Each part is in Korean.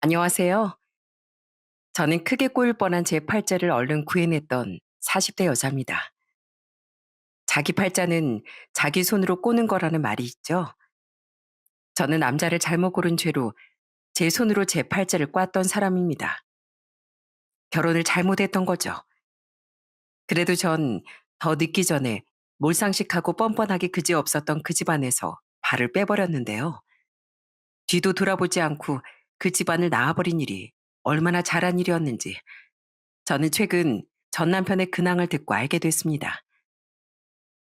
안녕하세요. 저는 크게 꼬일 뻔한 제 팔자를 얼른 구해냈던 40대 여자입니다. 자기 팔자는 자기 손으로 꼬는 거라는 말이 있죠. 저는 남자를 잘못 고른 죄로 제 손으로 제 팔자를 꽈던 사람입니다. 결혼을 잘못했던 거죠. 그래도 전 더 늦기 전에 몰상식하고 뻔뻔하게 그지없었던 그 집안에서 발을 빼버렸는데요. 뒤도 돌아보지 않고 그 집안을 낳아버린 일이 얼마나 잘한 일이었는지 저는 최근 전 남편의 근황을 듣고 알게 됐습니다.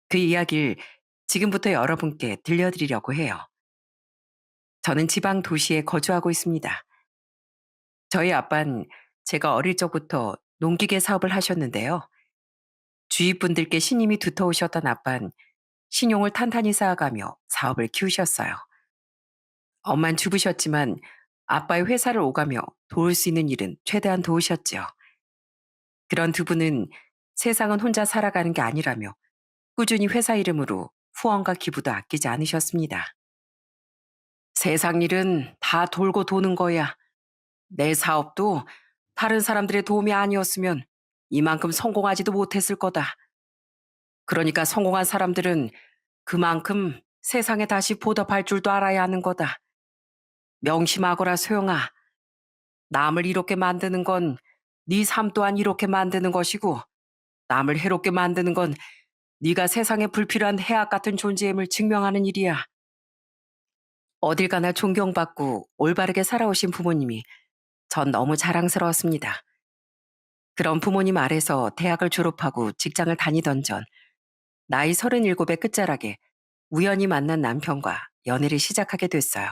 그 이야기를 지금부터 여러분께 들려드리려고 해요. 저는 지방 도시에 거주하고 있습니다. 저희 아빠는 제가 어릴 적부터 농기계 사업을 하셨는데요. 주위 분들께 신임이 두터우셨던 아빠는 신용을 탄탄히 쌓아가며 사업을 키우셨어요. 엄만 주부셨지만 아빠의 회사를 오가며 도울 수 있는 일은 최대한 도우셨죠. 그런 두 분은 세상은 혼자 살아가는 게 아니라며 꾸준히 회사 이름으로 후원과 기부도 아끼지 않으셨습니다. 세상 일은 다 돌고 도는 거야. 내 사업도 다른 사람들의 도움이 아니었으면 이만큼 성공하지도 못했을 거다. 그러니까 성공한 사람들은 그만큼 세상에 다시 보답할 줄도 알아야 하는 거다. 명심하거라 소영아. 남을 이롭게 만드는 건 네 삶 또한 이롭게 만드는 것이고 남을 해롭게 만드는 건 네가 세상에 불필요한 해악 같은 존재임을 증명하는 일이야. 어딜 가나 존경받고 올바르게 살아오신 부모님이 전 너무 자랑스러웠습니다. 그런 부모님 아래서 대학을 졸업하고 직장을 다니던 전 나이 37의 끝자락에 우연히 만난 남편과 연애를 시작하게 됐어요.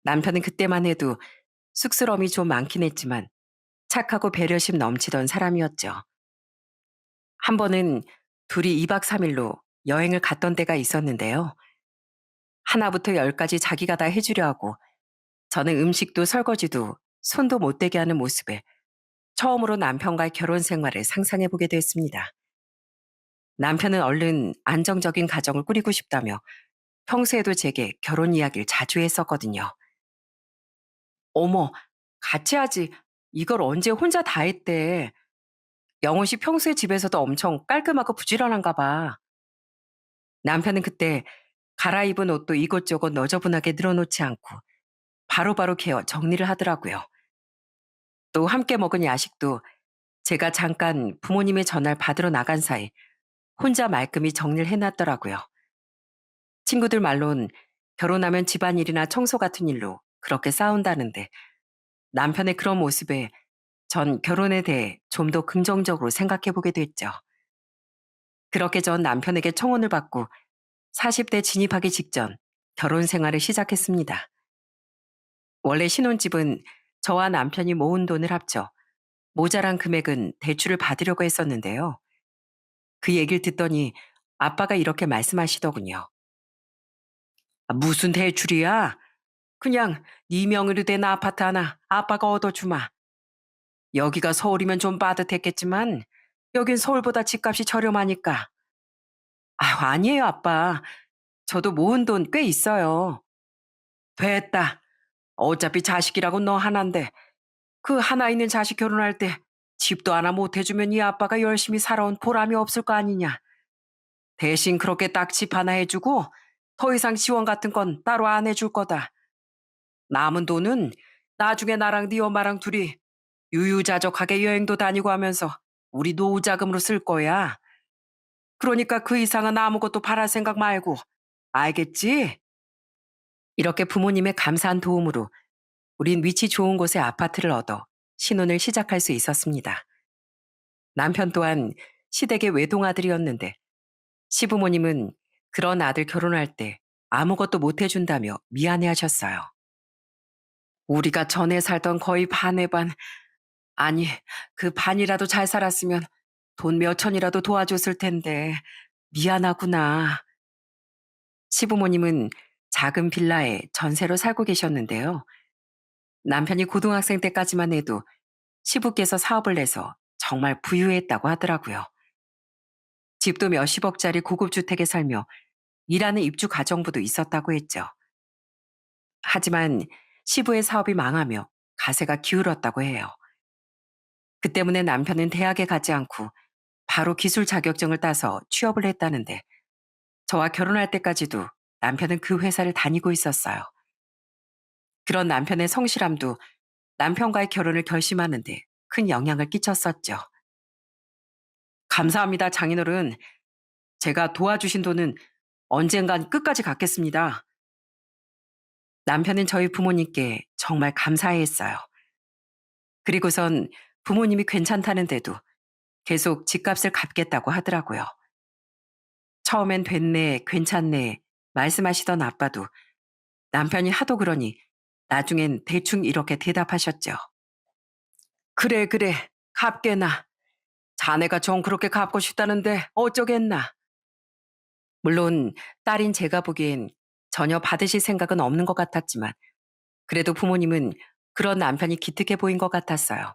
남편은 그때만 해도 쑥스러움이 좀 많긴 했지만 착하고 배려심 넘치던 사람이었죠. 한 번은 둘이 2박 3일로 여행을 갔던 때가 있었는데요. 하나부터 열까지 자기가 다 해주려 하고 저는 음식도 설거지도 손도 못 대게 하는 모습에 처음으로 남편과의 결혼 생활을 상상해 보게 됐습니다. 남편은 얼른 안정적인 가정을 꾸리고 싶다며 평소에도 제게 결혼 이야기를 자주 했었거든요. 어머, 같이 하지. 이걸 언제 혼자 다 했대. 영훈 씨 평소에 집에서도 엄청 깔끔하고 부지런한가 봐. 남편은 그때 갈아입은 옷도 이것저것 너저분하게 늘어놓지 않고 바로바로 개어 정리를 하더라고요. 또 함께 먹은 야식도 제가 잠깐 부모님의 전화를 받으러 나간 사이 혼자 말끔히 정리를 해놨더라고요. 친구들 말론 결혼하면 집안일이나 청소 같은 일로 그렇게 싸운다는데 남편의 그런 모습에 전 결혼에 대해 좀 더 긍정적으로 생각해 보게 됐죠. 그렇게 전 남편에게 청혼을 받고 40대 진입하기 직전 결혼 생활을 시작했습니다. 원래 신혼집은 저와 남편이 모은 돈을 합쳐 모자란 금액은 대출을 받으려고 했었는데요. 그 얘기를 듣더니 아빠가 이렇게 말씀하시더군요. "아, 무슨 대출이야? 그냥 네 명의로 된 아파트 하나 아빠가 얻어주마. 여기가 서울이면 좀 빠듯했겠지만 여긴 서울보다 집값이 저렴하니까." "아, 아니에요, 아빠. 저도 모은 돈 꽤 있어요." "됐다. 어차피 자식이라고 너 하나인데 그 하나 있는 자식 결혼할 때 집도 하나 못 해주면 이 아빠가 열심히 살아온 보람이 없을 거 아니냐. 대신 그렇게 딱 집 하나 해주고 더 이상 지원 같은 건 따로 안 해줄 거다. 남은 돈은 나중에 나랑 네 엄마랑 둘이 유유자적하게 여행도 다니고 하면서 우리 노후 자금으로 쓸 거야. 그러니까 그 이상은 아무것도 바랄 생각 말고. 알겠지?" 이렇게 부모님의 감사한 도움으로 우린 위치 좋은 곳에 아파트를 얻어 신혼을 시작할 수 있었습니다. 남편 또한 시댁의 외동아들이었는데 시부모님은 그런 아들 결혼할 때 아무것도 못 해준다며 미안해 하셨어요. 우리가 전에 살던 거의 반의 반, 아니, 그 반이라도 잘 살았으면 돈 몇 천이라도 도와줬을 텐데, 미안하구나. 시부모님은 작은 빌라에 전세로 살고 계셨는데요. 남편이 고등학생 때까지만 해도 시부께서 사업을 내서 정말 부유했다고 하더라고요. 집도 몇십억짜리 고급 주택에 살며 일하는 입주 가정부도 있었다고 했죠. 하지만 시부의 사업이 망하며 가세가 기울었다고 해요. 그 때문에 남편은 대학에 가지 않고 바로 기술 자격증을 따서 취업을 했다는데 저와 결혼할 때까지도 남편은 그 회사를 다니고 있었어요. 그런 남편의 성실함도 남편과의 결혼을 결심하는데 큰 영향을 끼쳤었죠. 감사합니다, 장인어른. 제가 도와주신 돈은 언젠간 끝까지 갚겠습니다. 남편은 저희 부모님께 정말 감사해했어요. 그리고선 부모님이 괜찮다는데도 계속 집값을 갚겠다고 하더라고요. 처음엔 됐네, 괜찮네 말씀하시던 아빠도 남편이 하도 그러니 나중엔 대충 이렇게 대답하셨죠. 그래, 그래, 갚게나. 자네가 정 그렇게 갚고 싶다는데 어쩌겠나. 물론 딸인 제가 보기엔 전혀 받으실 생각은 없는 것 같았지만 그래도 부모님은 그런 남편이 기특해 보인 것 같았어요.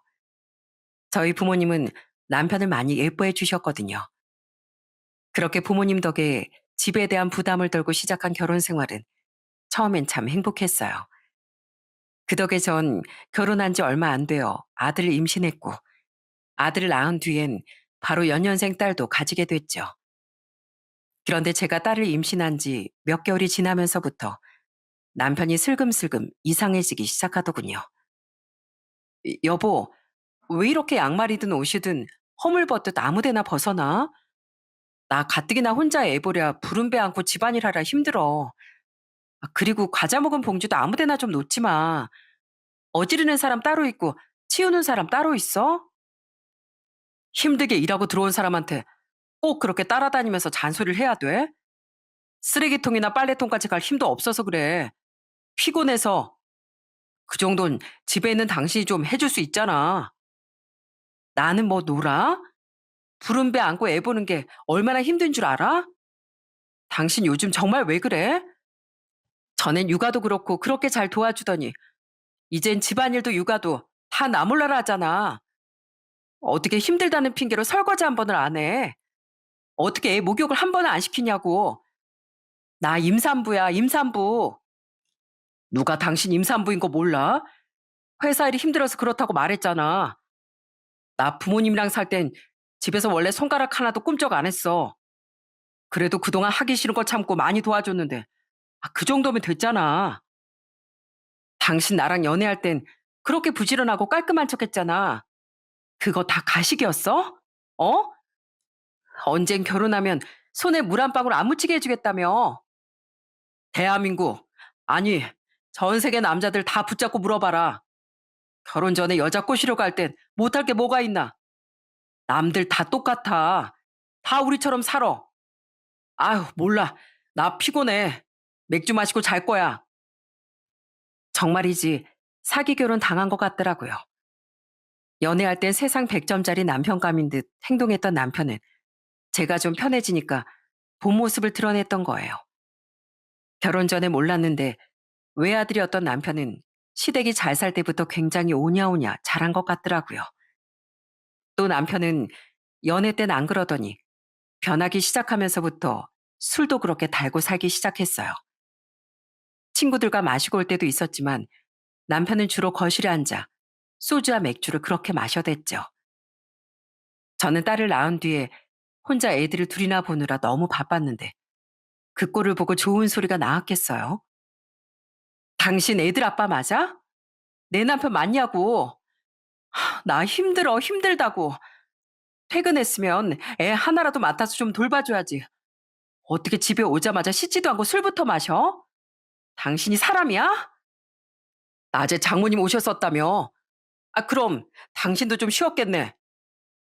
저희 부모님은 남편을 많이 예뻐해 주셨거든요. 그렇게 부모님 덕에 집에 대한 부담을 덜고 시작한 결혼 생활은 처음엔 참 행복했어요. 그 덕에 전 결혼한 지 얼마 안 되어 아들을 임신했고 아들을 낳은 뒤엔 바로 연년생 딸도 가지게 됐죠. 그런데 제가 딸을 임신한 지 몇 개월이 지나면서부터 남편이 슬금슬금 이상해지기 시작하더군요. 여보, 왜 이렇게 양말이든 옷이든 허물벗듯 아무데나 벗어나? 나 가뜩이나 혼자 애 보랴 부른 배 안고 집안일 하라 힘들어. 그리고 과자 먹은 봉지도 아무데나 좀 놓지 마. 어지르는 사람 따로 있고 치우는 사람 따로 있어? 힘들게 일하고 들어온 사람한테 꼭 그렇게 따라다니면서 잔소리를 해야 돼? 쓰레기통이나 빨래통까지 갈 힘도 없어서 그래. 피곤해서. 그 정도는 집에 있는 당신이 좀 해줄 수 있잖아. 나는 뭐 놀아? 부른 배 안고 애 보는 게 얼마나 힘든 줄 알아? 당신 요즘 정말 왜 그래? 전엔 육아도 그렇고 그렇게 잘 도와주더니 이젠 집안일도 육아도 다 나 몰라라 하잖아. 어떻게 힘들다는 핑계로 설거지 한 번을 안 해? 어떻게 애 목욕을 한 번은 안 시키냐고. 나 임산부야, 임산부. 누가 당신 임산부인 거 몰라? 회사 일이 힘들어서 그렇다고 말했잖아. 나 부모님이랑 살 땐 집에서 원래 손가락 하나도 꿈쩍 안 했어. 그래도 그동안 하기 싫은 거 참고 많이 도와줬는데, 그 정도면 됐잖아. 당신 나랑 연애할 땐 그렇게 부지런하고 깔끔한 척 했잖아. 그거 다 가식이었어? 어? 언젠 결혼하면 손에 물 한 방울 안 묻히게 해주겠다며. 대한민국, 아니, 전 세계 남자들 다 붙잡고 물어봐라. 결혼 전에 여자 꼬시러 갈 땐 못할 게 뭐가 있나? 남들 다 똑같아. 다 우리처럼 살아. 아휴, 몰라. 나 피곤해. 맥주 마시고 잘 거야. 정말이지 사기 결혼 당한 것 같더라고요. 연애할 땐 세상 100점짜리 남편감인 듯 행동했던 남편은 제가 좀 편해지니까 본 모습을 드러냈던 거예요. 결혼 전에 몰랐는데 외아들이었던 남편은 시댁이 잘 살 때부터 굉장히 오냐오냐 잘한 것 같더라고요. 또 남편은 연애 땐 안 그러더니 변하기 시작하면서부터 술도 그렇게 달고 살기 시작했어요. 친구들과 마시고 올 때도 있었지만 남편은 주로 거실에 앉아 소주와 맥주를 그렇게 마셔댔죠. 저는 딸을 낳은 뒤에 혼자 애들을 둘이나 보느라 너무 바빴는데 그 꼴을 보고 좋은 소리가 나왔겠어요? 당신 애들 아빠 맞아? 내 남편 맞냐고. 나 힘들어, 힘들다고. 퇴근했으면 애 하나라도 맡아서 좀 돌봐줘야지. 어떻게 집에 오자마자 씻지도 않고 술부터 마셔? 당신이 사람이야? 낮에 장모님 오셨었다며. 그럼 당신도 좀 쉬었겠네.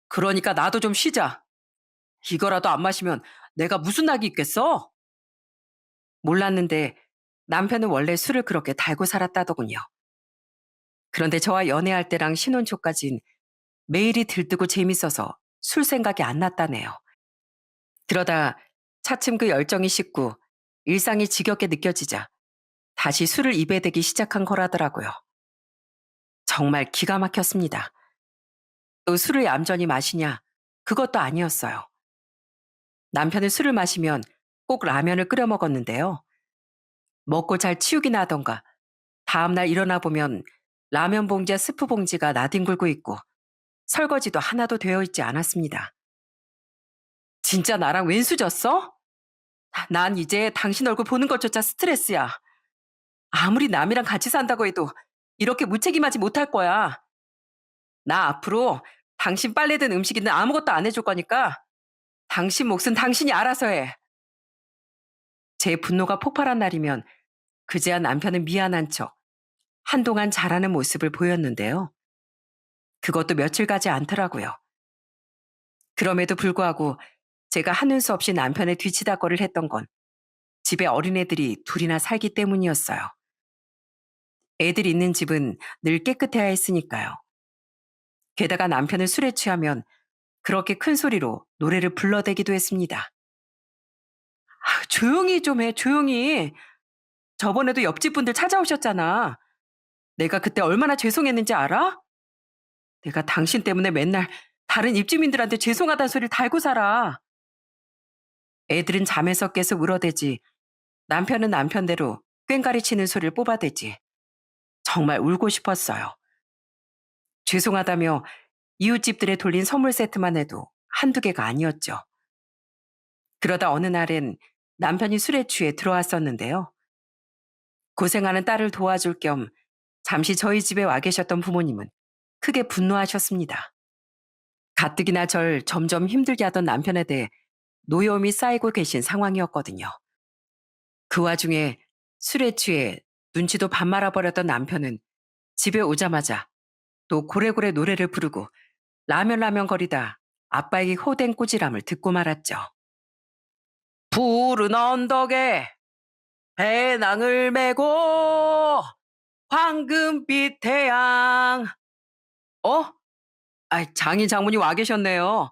그러니까 나도 좀 쉬자. 이거라도 안 마시면 내가 무슨 낙이 있겠어? 몰랐는데 남편은 원래 술을 그렇게 달고 살았다더군요. 그런데 저와 연애할 때랑 신혼 초까진 매일이 들뜨고 재밌어서 술 생각이 안 났다네요. 그러다 차츰 그 열정이 식고 일상이 지겹게 느껴지자 다시 술을 입에 대기 시작한 거라더라고요. 정말 기가 막혔습니다. 또 술을 얌전히 마시냐? 그것도 아니었어요. 남편은 술을 마시면 꼭 라면을 끓여 먹었는데요. 먹고 잘 치우기나 하던가 다음날 일어나 보면 라면 봉지와 스프 봉지가 나뒹굴고 있고 설거지도 하나도 되어 있지 않았습니다. 진짜 나랑 왼수졌어? 난 이제 당신 얼굴 보는 것조차 스트레스야. 아무리 남이랑 같이 산다고 해도 이렇게 무책임하지 못할 거야. 나 앞으로 당신 빨래 든 음식이든 아무것도 안 해줄 거니까 당신 몫은 당신이 알아서 해. 제 분노가 폭발한 날이면 그제야 남편은 미안한 척 한동안 잘하는 모습을 보였는데요. 그것도 며칠 가지 않더라고요. 그럼에도 불구하고 제가 하는 수 없이 남편의 뒤치다거리를 했던 건 집에 어린애들이 둘이나 살기 때문이었어요. 애들이 있는 집은 늘 깨끗해야 했으니까요. 게다가 남편은 술에 취하면 그렇게 큰 소리로 노래를 불러대기도 했습니다. 아, 조용히 좀 해, 조용히. 저번에도 옆집 분들 찾아오셨잖아. 내가 그때 얼마나 죄송했는지 알아? 내가 당신 때문에 맨날 다른 입주민들한테 죄송하다는 소리를 달고 살아. 애들은 잠에서 깨서 울어대지. 남편은 남편대로 꽹가리 치는 소리를 뽑아대지. 정말 울고 싶었어요. 죄송하다며 이웃집들에 돌린 선물 세트만 해도 한두 개가 아니었죠. 그러다 어느 날엔 남편이 술에 취해 들어왔었는데요. 고생하는 딸을 도와줄 겸 잠시 저희 집에 와 계셨던 부모님은 크게 분노하셨습니다. 가뜩이나 절 점점 힘들게 하던 남편에 대해 노여움이 쌓이고 계신 상황이었거든요. 그 와중에 술에 취해 눈치도 밥 말아버렸던 남편은 집에 오자마자 또 고래고래 노래를 부르고 라면 거리다 아빠에게 호된 꾸지람을 듣고 말았죠. 푸른 언덕에 배낭을 메고 황금빛 태양. 어? 장인 장모님 와 계셨네요.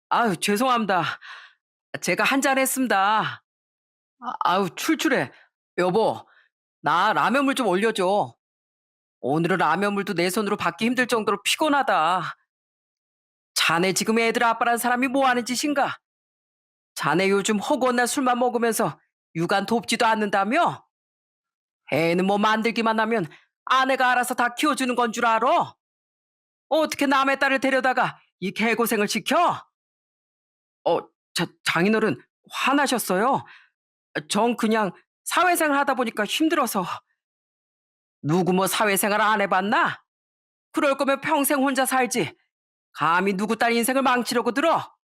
아유, 죄송합니다. 제가 한잔 했습니다. 아유, 출출해. 여보, 나 라면물 좀 올려줘. 오늘은 라면물도 내 손으로 받기 힘들 정도로 피곤하다. 자네 지금 애들 아빠란 사람이 뭐 하는 짓인가? 자네 요즘 허구한 날 술만 먹으면서 육아 돕지도 않는다며? 애는 뭐 만들기만 하면 아내가 알아서 다 키워주는 건 줄 알아? 어떻게 남의 딸을 데려다가 이 개고생을 시켜? 어, 장인어른 화나셨어요? 전 그냥 사회생활 하다 보니까 힘들어서. 누구 뭐 사회생활 안 해봤나? 그럴 거면 평생 혼자 살지. 감히 누구 딸 인생을 망치려고 들어?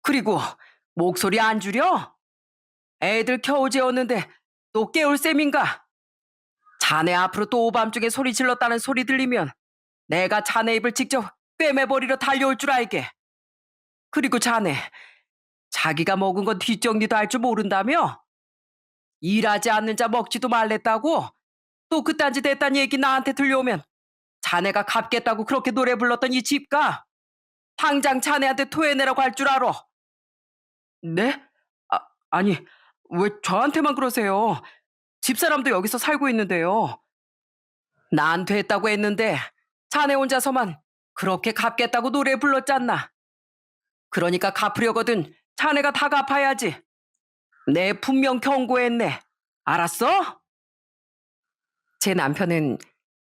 그리고 목소리 안 줄여? 애들 겨우 재웠는데 또 깨울 셈인가? 자네 앞으로 또 오밤중에 소리 질렀다는 소리 들리면 내가 자네 입을 직접 꿰매버리러 달려올 줄 알게. 그리고 자네, 자기가 먹은 건 뒷정리도 할 줄 모른다며? 일하지 않는 자 먹지도 말랬다고? 또 그딴 짓 했단 얘기 나한테 들려오면 자네가 갚겠다고 그렇게 노래 불렀던 이 집가 당장 자네한테 토해내라고 할 줄 알아. 네? 아니, 왜 저한테만 그러세요? 집사람도 여기서 살고 있는데요. 난 됐다고 했는데 자네 혼자서만 그렇게 갚겠다고 노래 불렀잖나. 그러니까 갚으려거든 자네가 다 갚아야지. 내 분명 경고했네. 알았어? 제 남편은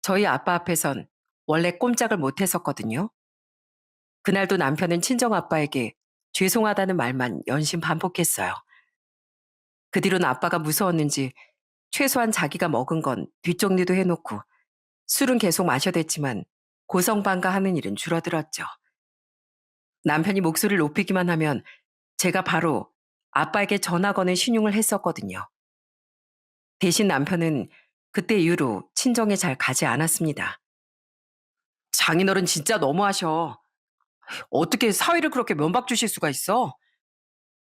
저희 아빠 앞에선 원래 꼼짝을 못 했었거든요. 그날도 남편은 친정아빠에게 죄송하다는 말만 연신 반복했어요. 그 뒤로는 아빠가 무서웠는지 최소한 자기가 먹은 건 뒷정리도 해놓고 술은 계속 마셔댔지만 고성방가하는 일은 줄어들었죠. 남편이 목소리를 높이기만 하면 제가 바로 아빠에게 전화 거는 신용을 했었거든요. 대신 남편은 그때 이후로 친정에 잘 가지 않았습니다. 장인어른 진짜 너무하셔. 어떻게 사위를 그렇게 면박 주실 수가 있어?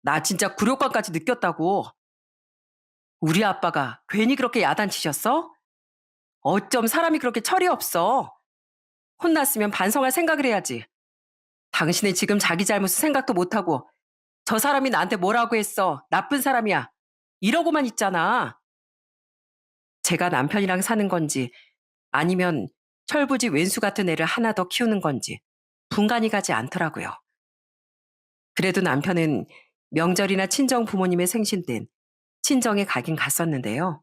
나 진짜 굴욕감까지 느꼈다고. 우리 아빠가 괜히 그렇게 야단치셨어? 어쩜 사람이 그렇게 철이 없어. 혼났으면 반성할 생각을 해야지. 당신은 지금 자기 잘못을 생각도 못하고 저 사람이 나한테 뭐라고 했어. 나쁜 사람이야. 이러고만 있잖아. 제가 남편이랑 사는 건지 아니면 철부지 왼수 같은 애를 하나 더 키우는 건지 분간이 가지 않더라고요. 그래도 남편은 명절이나 친정 부모님의 생신 땐 친정에 가긴 갔었는데요.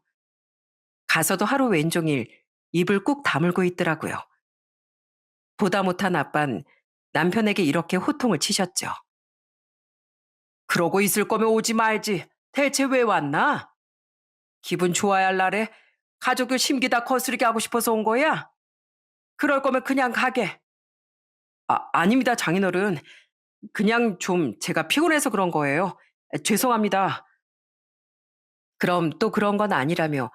가서도 하루 왼종일 입을 꾹 다물고 있더라고요. 보다 못한 아빤 남편에게 이렇게 호통을 치셨죠. 그러고 있을 거면 오지 말지. 대체 왜 왔나? 기분 좋아야 할 날에 가족을 심기다 거스르게 하고 싶어서 온 거야? 그럴 거면 그냥 가게. 아닙니다, 장인어른. 그냥 좀 제가 피곤해서 그런 거예요. 죄송합니다. 그럼 또 그런 건 아니라며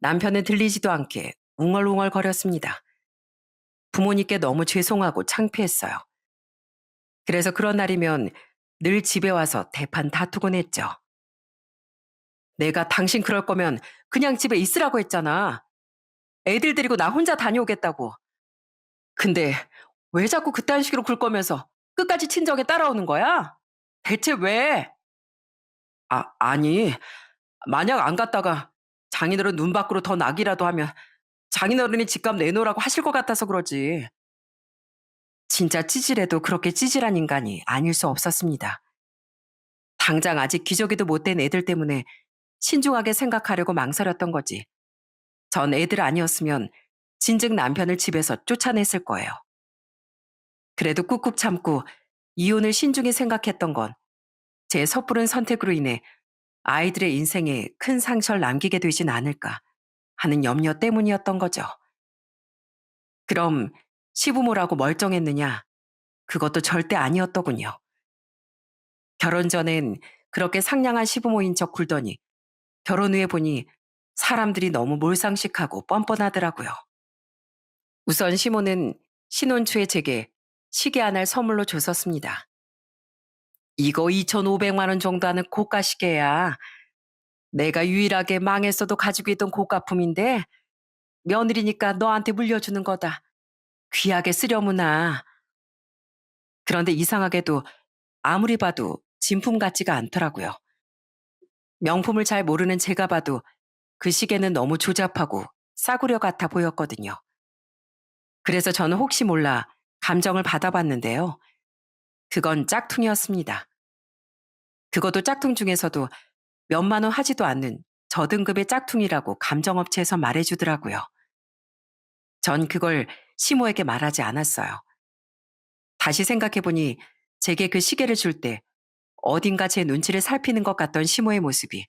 남편은 들리지도 않게 웅얼웅얼 거렸습니다. 부모님께 너무 죄송하고 창피했어요. 그래서 그런 날이면 늘 집에 와서 대판 다투곤 했죠. 내가 당신 그럴 거면 그냥 집에 있으라고 했잖아. 애들 데리고 나 혼자 다녀오겠다고. 근데 왜 자꾸 그딴 식으로 굴 거면서 끝까지 친정에 따라오는 거야? 대체 왜? 아니, 만약 안 갔다가 장인어른 눈 밖으로 더 나기라도 하면 장인어른이 집값 내놓으라고 하실 것 같아서 그러지. 진짜 찌질해도 그렇게 찌질한 인간이 아닐 수 없었습니다. 당장 아직 기저귀도 못 된 애들 때문에 신중하게 생각하려고 망설였던 거지. 전 애들 아니었으면 진즉 남편을 집에서 쫓아냈을 거예요. 그래도 꾹꾹 참고 이혼을 신중히 생각했던 건 제 섣부른 선택으로 인해 아이들의 인생에 큰 상처를 남기게 되진 않을까 하는 염려 때문이었던 거죠. 그럼 시부모라고 멀쩡했느냐? 그것도 절대 아니었더군요. 결혼 전엔 그렇게 상냥한 시부모인 척 굴더니 결혼 후에 보니 사람들이 너무 몰상식하고 뻔뻔하더라고요. 우선 시모는 신혼 초에 제게 시계 하나를 선물로 줬었습니다. 이거 2,500만 원 정도 하는 고가 시계야. 내가 유일하게 망했어도 가지고 있던 고가품인데 며느리니까 너한테 물려주는 거다. 귀하게 쓰려무나. 그런데 이상하게도 아무리 봐도 진품 같지가 않더라고요. 명품을 잘 모르는 제가 봐도 그 시계는 너무 조잡하고 싸구려 같아 보였거든요. 그래서 저는 혹시 몰라 감정을 받아봤는데요. 그건 짝퉁이었습니다. 그것도 짝퉁 중에서도 몇만 원 하지도 않는 저등급의 짝퉁이라고 감정업체에서 말해주더라고요. 전 그걸 시모에게 말하지 않았어요. 다시 생각해보니 제게 그 시계를 줄 때 어딘가 제 눈치를 살피는 것 같던 시모의 모습이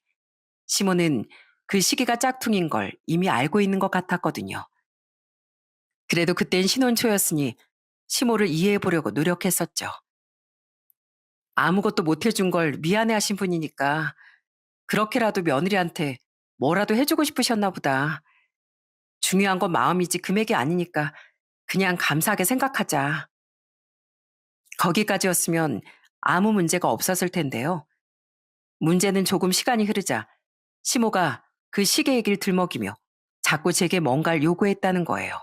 시모는 그 시계가 짝퉁인 걸 이미 알고 있는 것 같았거든요. 그래도 그땐 신혼 초였으니 시모를 이해해보려고 노력했었죠. 아무것도 못 해준 걸 미안해하신 분이니까 그렇게라도 며느리한테 뭐라도 해주고 싶으셨나 보다. 중요한 건 마음이지 금액이 아니니까 그냥 감사하게 생각하자. 거기까지였으면 아무 문제가 없었을 텐데요. 문제는 조금 시간이 흐르자 시모가 그 시계 얘기를 들먹이며 자꾸 제게 뭔가를 요구했다는 거예요.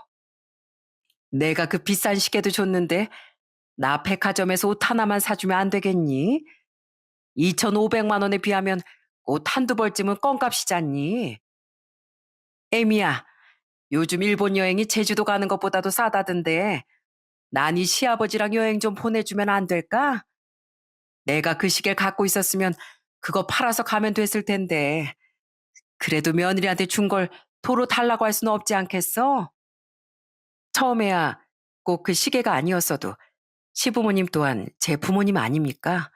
내가 그 비싼 시계도 줬는데 나 백화점에서 옷 하나만 사주면 안 되겠니? 2,500만 원에 비하면 옷 한두 벌쯤은 껌값이잖니. 에미야, 요즘 일본 여행이 제주도 가는 것보다도 싸다던데 난 이 시아버지랑 여행 좀 보내주면 안 될까? 내가 그 시계를 갖고 있었으면 그거 팔아서 가면 됐을 텐데 그래도 며느리한테 준 걸 도로 달라고 할 수는 없지 않겠어? 처음에야 꼭 그 시계가 아니었어도 시부모님 또한 제 부모님 아닙니까?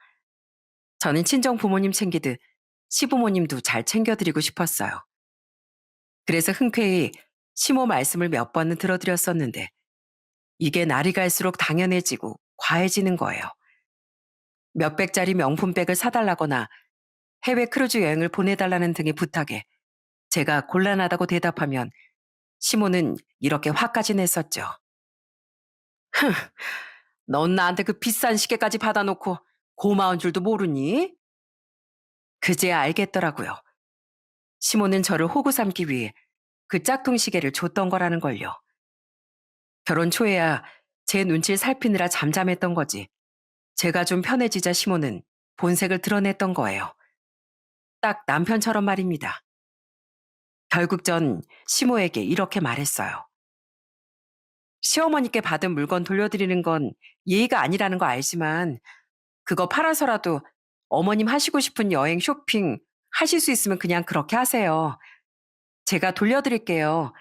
저는 친정 부모님 챙기듯 시부모님도 잘 챙겨드리고 싶었어요. 그래서 흔쾌히 시모 말씀을 몇 번은 들어드렸었는데 이게 날이 갈수록 당연해지고 과해지는 거예요. 몇백짜리 명품백을 사달라거나 해외 크루즈 여행을 보내달라는 등의 부탁에 제가 곤란하다고 대답하면 시모는 이렇게 화까지 냈었죠. 넌 나한테 그 비싼 시계까지 받아놓고 고마운 줄도 모르니? 그제야 알겠더라고요. 시모는 저를 호구 삼기 위해 그 짝퉁 시계를 줬던 거라는 걸요. 결혼 초에야 제 눈치를 살피느라 잠잠했던 거지. 제가 좀 편해지자 시모는 본색을 드러냈던 거예요. 딱 남편처럼 말입니다. 결국 전 시모에게 이렇게 말했어요. 시어머니께 받은 물건 돌려드리는 건 예의가 아니라는 거 알지만 그거 팔아서라도 어머님 하시고 싶은 여행 쇼핑 하실 수 있으면 그냥 그렇게 하세요. 제가 돌려드릴게요.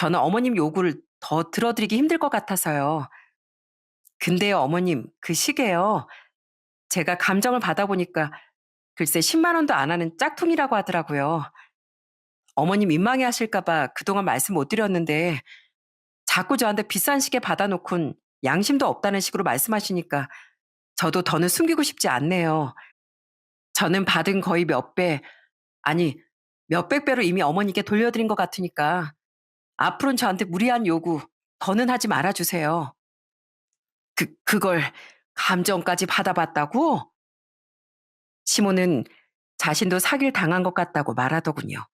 저는 어머님 요구를 더 들어드리기 힘들 것 같아서요. 근데요, 어머님, 그 시계요. 제가 감정을 받아보니까 글쎄 10만 원도 안 하는 짝퉁이라고 하더라고요. 어머님 민망해 하실까 봐 그동안 말씀 못 드렸는데 자꾸 저한테 비싼 시계 받아놓곤 양심도 없다는 식으로 말씀하시니까 저도 더는 숨기고 싶지 않네요. 저는 받은 거의 몇 배, 아니, 몇백 배로 이미 어머니께 돌려드린 것 같으니까 앞으로는 저한테 무리한 요구 더는 하지 말아 주세요. 그걸 감정까지 받아봤다고? 시모는 자신도 사기를 당한 것 같다고 말하더군요.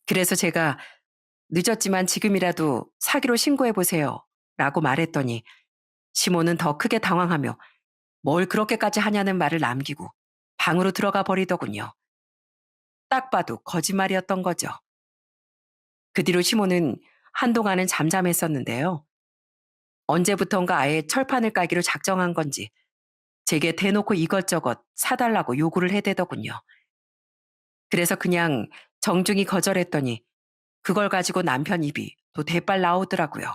그래서 제가 늦었지만 지금이라도 사기로 신고해 보세요. 라고 말했더니 시모는 더 크게 당황하며 뭘 그렇게까지 하냐는 말을 남기고 방으로 들어가 버리더군요. 딱 봐도 거짓말이었던 거죠. 그 뒤로 시모는 한동안은 잠잠했었는데요. 언제부턴가 아예 철판을 깔기로 작정한 건지 제게 대놓고 이것저것 사달라고 요구를 해대더군요. 그래서 그냥 정중히 거절했더니 그걸 가지고 남편 입이 또 대빨 나오더라고요.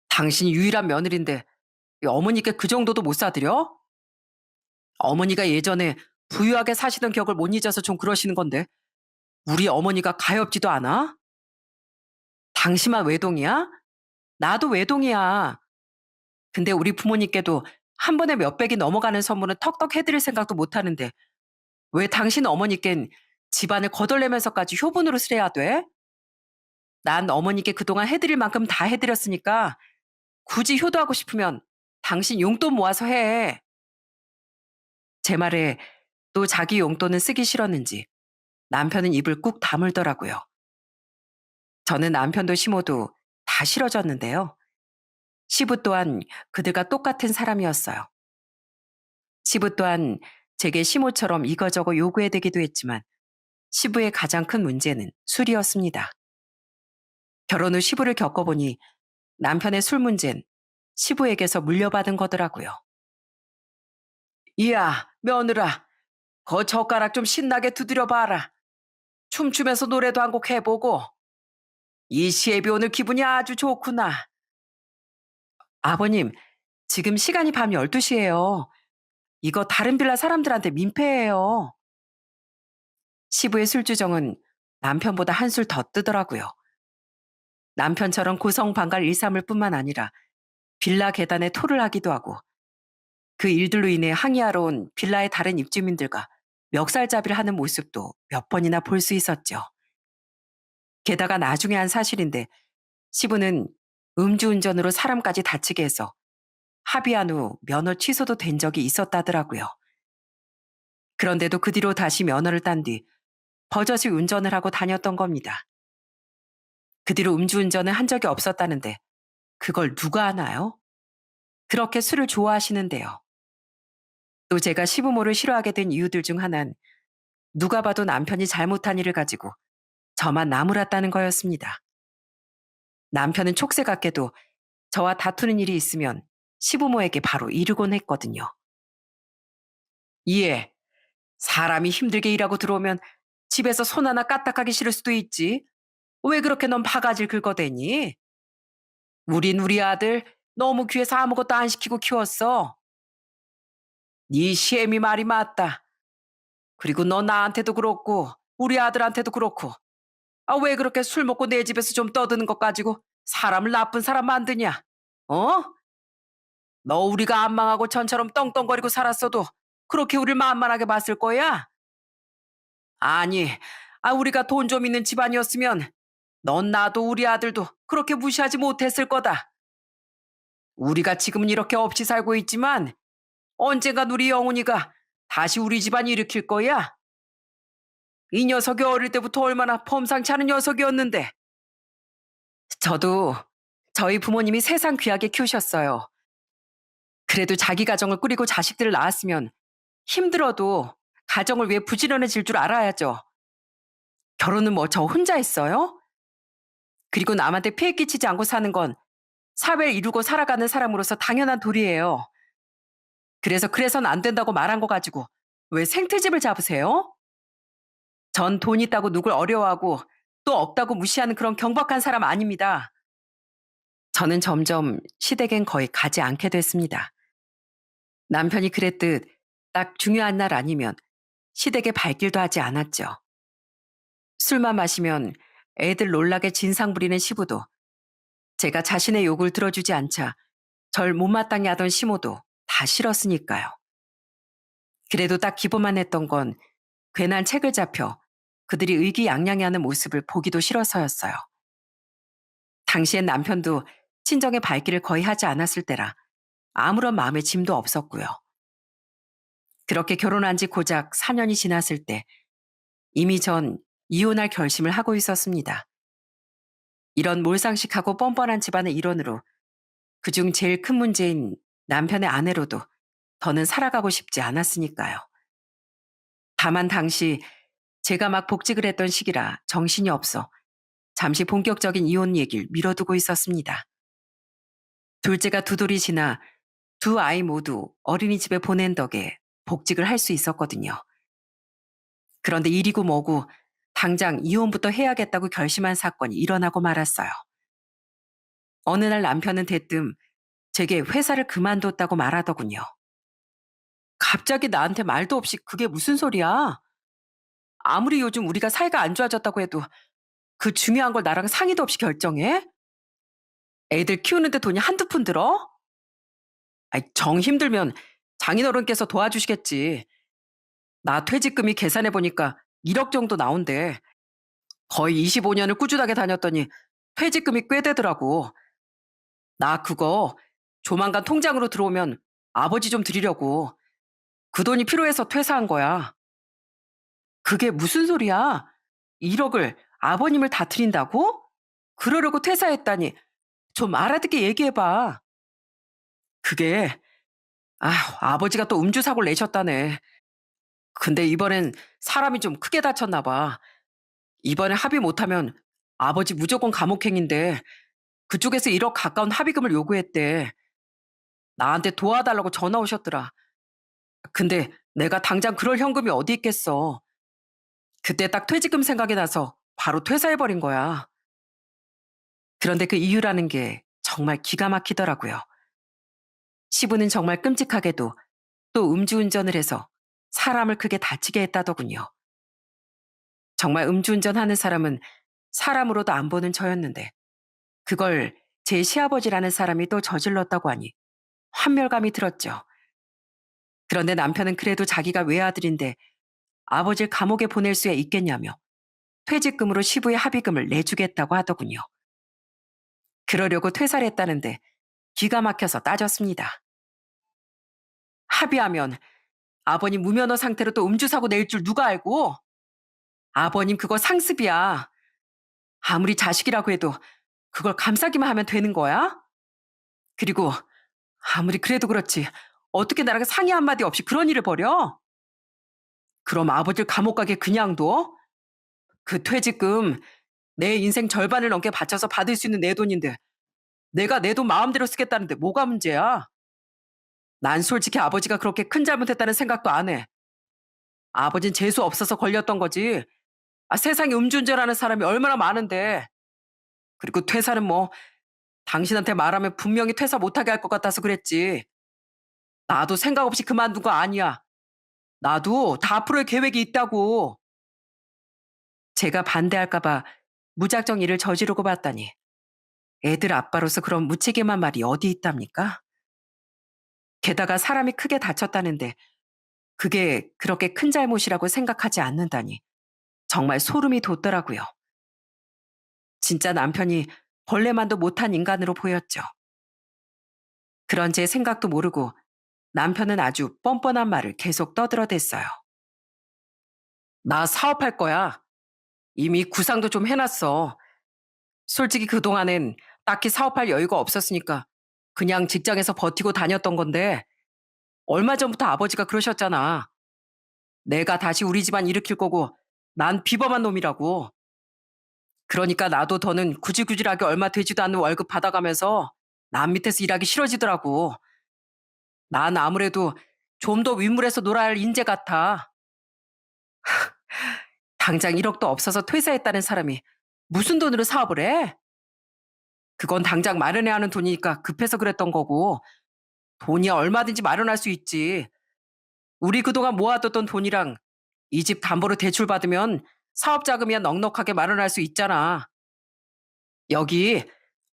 당신이 유일한 며느리인데 어머니께 그 정도도 못 사드려? 어머니가 예전에 부유하게 사시던 기억을 못 잊어서 좀 그러시는 건데 우리 어머니가 가엾지도 않아? 당신만 외동이야? 나도 외동이야. 근데 우리 부모님께도 한 번에 몇백이 넘어가는 선물은 턱턱 해드릴 생각도 못 하는데 왜 당신 어머니껜 집안을 거덜내면서까지 효분으로 쓰래야 돼? 난 어머니께 그동안 해드릴 만큼 다 해드렸으니까 굳이 효도하고 싶으면 당신 용돈 모아서 해. 제 말에 또 자기 용돈은 쓰기 싫었는지 남편은 입을 꾹 다물더라고요. 저는 남편도 시모도 다 싫어졌는데요. 시부 또한 그들과 똑같은 사람이었어요. 시부 또한 제게 시모처럼 이거저거 요구해대기도 했지만 시부의 가장 큰 문제는 술이었습니다. 결혼 후 시부를 겪어보니 남편의 술 문제는 시부에게서 물려받은 거더라고요. 이야, 며느라, 거 젓가락 좀 신나게 두드려 봐라. 춤추면서 노래도 한 곡 해보고. 이 시애비 오늘 기분이 아주 좋구나. 아버님, 지금 시간이 밤 12시예요. 이거 다른 빌라 사람들한테 민폐예요. 시부의 술주정은 남편보다 한술 더 뜨더라고요. 남편처럼 고성방갈 일삼을 뿐만 아니라 빌라 계단에 토를 하기도 하고 그 일들로 인해 항의하러 온 빌라의 다른 입주민들과 멱살잡이를 하는 모습도 몇 번이나 볼 수 있었죠. 게다가 나중에 한 사실인데 시부는 음주운전으로 사람까지 다치게 해서 합의한 후 면허 취소도 된 적이 있었다더라고요. 그런데도 그 뒤로 다시 면허를 딴 뒤 버젓이 운전을 하고 다녔던 겁니다. 그 뒤로 음주운전을 한 적이 없었다는데 그걸 누가 하나요? 그렇게 술을 좋아하시는데요. 또 제가 시부모를 싫어하게 된 이유들 중 하나는 누가 봐도 남편이 잘못한 일을 가지고 저만 나무랐다는 거였습니다. 남편은 촉새 같게도 저와 다투는 일이 있으면 시부모에게 바로 이르곤 했거든요. 이해. 사람이 힘들게 일하고 들어오면 집에서 손 하나 까딱하기 싫을 수도 있지. 왜 그렇게 넌 바가지를 긁어대니? 우린 우리 아들 너무 귀해서 아무것도 안 시키고 키웠어. 네 시애미 말이 맞다. 그리고 너 나한테도 그렇고 우리 아들한테도 그렇고 왜 그렇게 술 먹고 내 집에서 좀 떠드는 것 가지고 사람을 나쁜 사람 만드냐? 어? 너 우리가 안 망하고 전처럼 떵떵거리고 살았어도 그렇게 우릴 만만하게 봤을 거야? 아니, 우리가 돈 좀 있는 집안이었으면 넌 나도 우리 아들도 그렇게 무시하지 못했을 거다. 우리가 지금은 이렇게 없이 살고 있지만 언젠간 우리 영훈이가 다시 우리 집안 일으킬 거야. 이 녀석이 어릴 때부터 얼마나 범상치 않은 녀석이었는데. 저도 저희 부모님이 세상 귀하게 키우셨어요. 그래도 자기 가정을 꾸리고 자식들을 낳았으면 힘들어도 가정을 위해 부지런해질 줄 알아야죠. 결혼은 뭐 저 혼자 했어요? 그리고 남한테 피해 끼치지 않고 사는 건 사회를 이루고 살아가는 사람으로서 당연한 도리예요. 그래서는 안 된다고 말한 거 가지고 왜 생트집을 잡으세요? 전 돈 있다고 누굴 어려워하고 또 없다고 무시하는 그런 경박한 사람 아닙니다. 저는 점점 시댁엔 거의 가지 않게 됐습니다. 남편이 그랬듯 딱 중요한 날 아니면 시댁에 발길도 하지 않았죠. 술만 마시면 애들 놀라게 진상 부리는 시부도, 제가 자신의 욕을 들어주지 않자 절 못마땅해 하던 시모도 다 싫었으니까요. 그래도 딱 기본만 했던 건 괜한 책을 잡혀 그들이 의기양양해하는 모습을 보기도 싫어서였어요. 당시엔 남편도 친정의 발길을 거의 하지 않았을 때라 아무런 마음의 짐도 없었고요. 그렇게 결혼한 지 고작 4년이 지났을 때 이미 전 이혼할 결심을 하고 있었습니다. 이런 몰상식하고 뻔뻔한 집안의 일원으로 그중 제일 큰 문제인 남편의 아내로도 더는 살아가고 싶지 않았으니까요. 다만 당시 제가 막 복직을 했던 시기라 정신이 없어 잠시 본격적인 이혼 얘기를 미뤄두고 있었습니다. 둘째가 두 돌이 지나 두 아이 모두 어린이집에 보낸 덕에 복직을 할 수 있었거든요. 그런데 일이고 뭐고 당장 이혼부터 해야겠다고 결심한 사건이 일어나고 말았어요. 어느 날 남편은 대뜸 제게 회사를 그만뒀다고 말하더군요. 갑자기 나한테 말도 없이 그게 무슨 소리야? 아무리 요즘 우리가 사이가 안 좋아졌다고 해도 그 중요한 걸 나랑 상의도 없이 결정해? 애들 키우는데 돈이 한두 푼 들어? 아이, 정 힘들면 장인어른께서 도와주시겠지. 나 퇴직금이 계산해보니까 1억 정도 나온대. 거의 25년을 꾸준하게 다녔더니 퇴직금이 꽤 되더라고. 나 그거 조만간 통장으로 들어오면 아버지 좀 드리려고. 그 돈이 필요해서 퇴사한 거야. 그게 무슨 소리야? 1억을 아버님을 다 드린다고? 그러려고 퇴사했다니 좀 알아듣게 얘기해봐. 그게 아버지가 또 음주 사고를 내셨다네. 근데 이번엔 사람이 좀 크게 다쳤나 봐. 이번에 합의 못하면 아버지 무조건 감옥행인데 그쪽에서 1억 가까운 합의금을 요구했대. 나한테 도와달라고 전화 오셨더라. 근데 내가 당장 그럴 현금이 어디 있겠어. 그때 딱 퇴직금 생각이 나서 바로 퇴사해버린 거야. 그런데 그 이유라는 게 정말 기가 막히더라고요. 시부는 정말 끔찍하게도 또 음주운전을 해서 사람을 크게 다치게 했다더군요. 정말 음주운전하는 사람은 사람으로도 안 보는 저였는데 그걸 제 시아버지라는 사람이 또 저질렀다고 하니 환멸감이 들었죠. 그런데 남편은 그래도 자기가 외아들인데 아버지를 감옥에 보낼 수야 있겠냐며 퇴직금으로 시부의 합의금을 내주겠다고 하더군요. 그러려고 퇴사를 했다는데 기가 막혀서 따졌습니다. 합의하면 아버님 무면허 상태로 또 음주사고 낼 줄 누가 알고? 아버님 그거 상습이야. 아무리 자식이라고 해도 그걸 감싸기만 하면 되는 거야? 그리고 아무리 그래도 그렇지 어떻게 나랑 상의 한마디 없이 그런 일을 벌여? 그럼 아버지를 감옥 가게 그냥 둬? 그 퇴직금 내 인생 절반을 넘게 바쳐서 받을 수 있는 내 돈인데 내가 내 돈 마음대로 쓰겠다는데 뭐가 문제야? 난 솔직히 아버지가 그렇게 큰 잘못했다는 생각도 안 해. 아버진 재수 없어서 걸렸던 거지. 세상에 음주운전하는 사람이 얼마나 많은데. 그리고 퇴사는 뭐 당신한테 말하면 분명히 퇴사 못하게 할 것 같아서 그랬지. 나도 생각 없이 그만둔 거 아니야. 나도 다 앞으로의 계획이 있다고. 제가 반대할까 봐 무작정 일을 저지르고 봤다니. 애들 아빠로서 그런 무책임한 말이 어디 있답니까? 게다가 사람이 크게 다쳤다는데 그게 그렇게 큰 잘못이라고 생각하지 않는다니. 정말 소름이 돋더라고요. 진짜 남편이 벌레만도 못한 인간으로 보였죠. 그런 제 생각도 모르고 남편은 아주 뻔뻔한 말을 계속 떠들어댔어요. 나 사업할 거야. 이미 구상도 좀 해놨어. 솔직히 그동안엔 딱히 사업할 여유가 없었으니까 그냥 직장에서 버티고 다녔던 건데 얼마 전부터 아버지가 그러셨잖아. 내가 다시 우리 집안 일으킬 거고 난 비범한 놈이라고. 그러니까 나도 더는 구질구질하게 얼마 되지도 않는 월급 받아가면서 남 밑에서 일하기 싫어지더라고. 난 아무래도 좀 더 윗물에서 놀아야 할 인재 같아. 당장 1억도 없어서 퇴사했다는 사람이 무슨 돈으로 사업을 해? 그건 당장 마련해야 하는 돈이니까 급해서 그랬던 거고, 돈이야 얼마든지 마련할 수 있지. 우리 그동안 모아뒀던 돈이랑 이 집 담보로 대출 받으면 사업 자금이야 넉넉하게 마련할 수 있잖아. 여기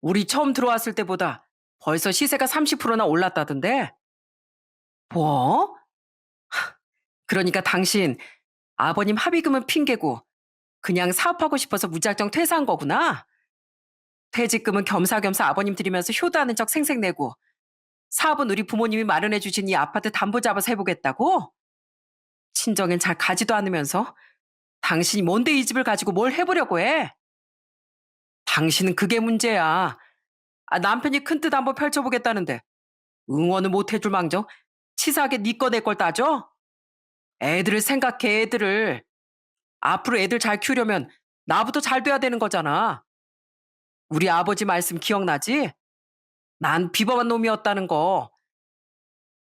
우리 처음 들어왔을 때보다 벌써 시세가 30%나 올랐다던데? 뭐? 그러니까 당신 아버님 합의금은 핑계고 그냥 사업하고 싶어서 무작정 퇴사한 거구나? 퇴직금은 겸사겸사 아버님 드리면서 효도하는 척 생색내고 사업은 우리 부모님이 마련해 주신 이 아파트 담보 잡아서 해보겠다고? 친정엔 잘 가지도 않으면서 당신이 뭔데 이 집을 가지고 뭘 해보려고 해? 당신은 그게 문제야. 남편이 큰 뜻 한번 펼쳐보겠다는데 응원을 못 해줄 망정 치사하게 네 거 내 걸 따져? 애들을 생각해 애들을. 앞으로 애들 잘 키우려면 나부터 잘 돼야 되는 거잖아. 우리 아버지 말씀 기억나지? 난 비범한 놈이었다는 거.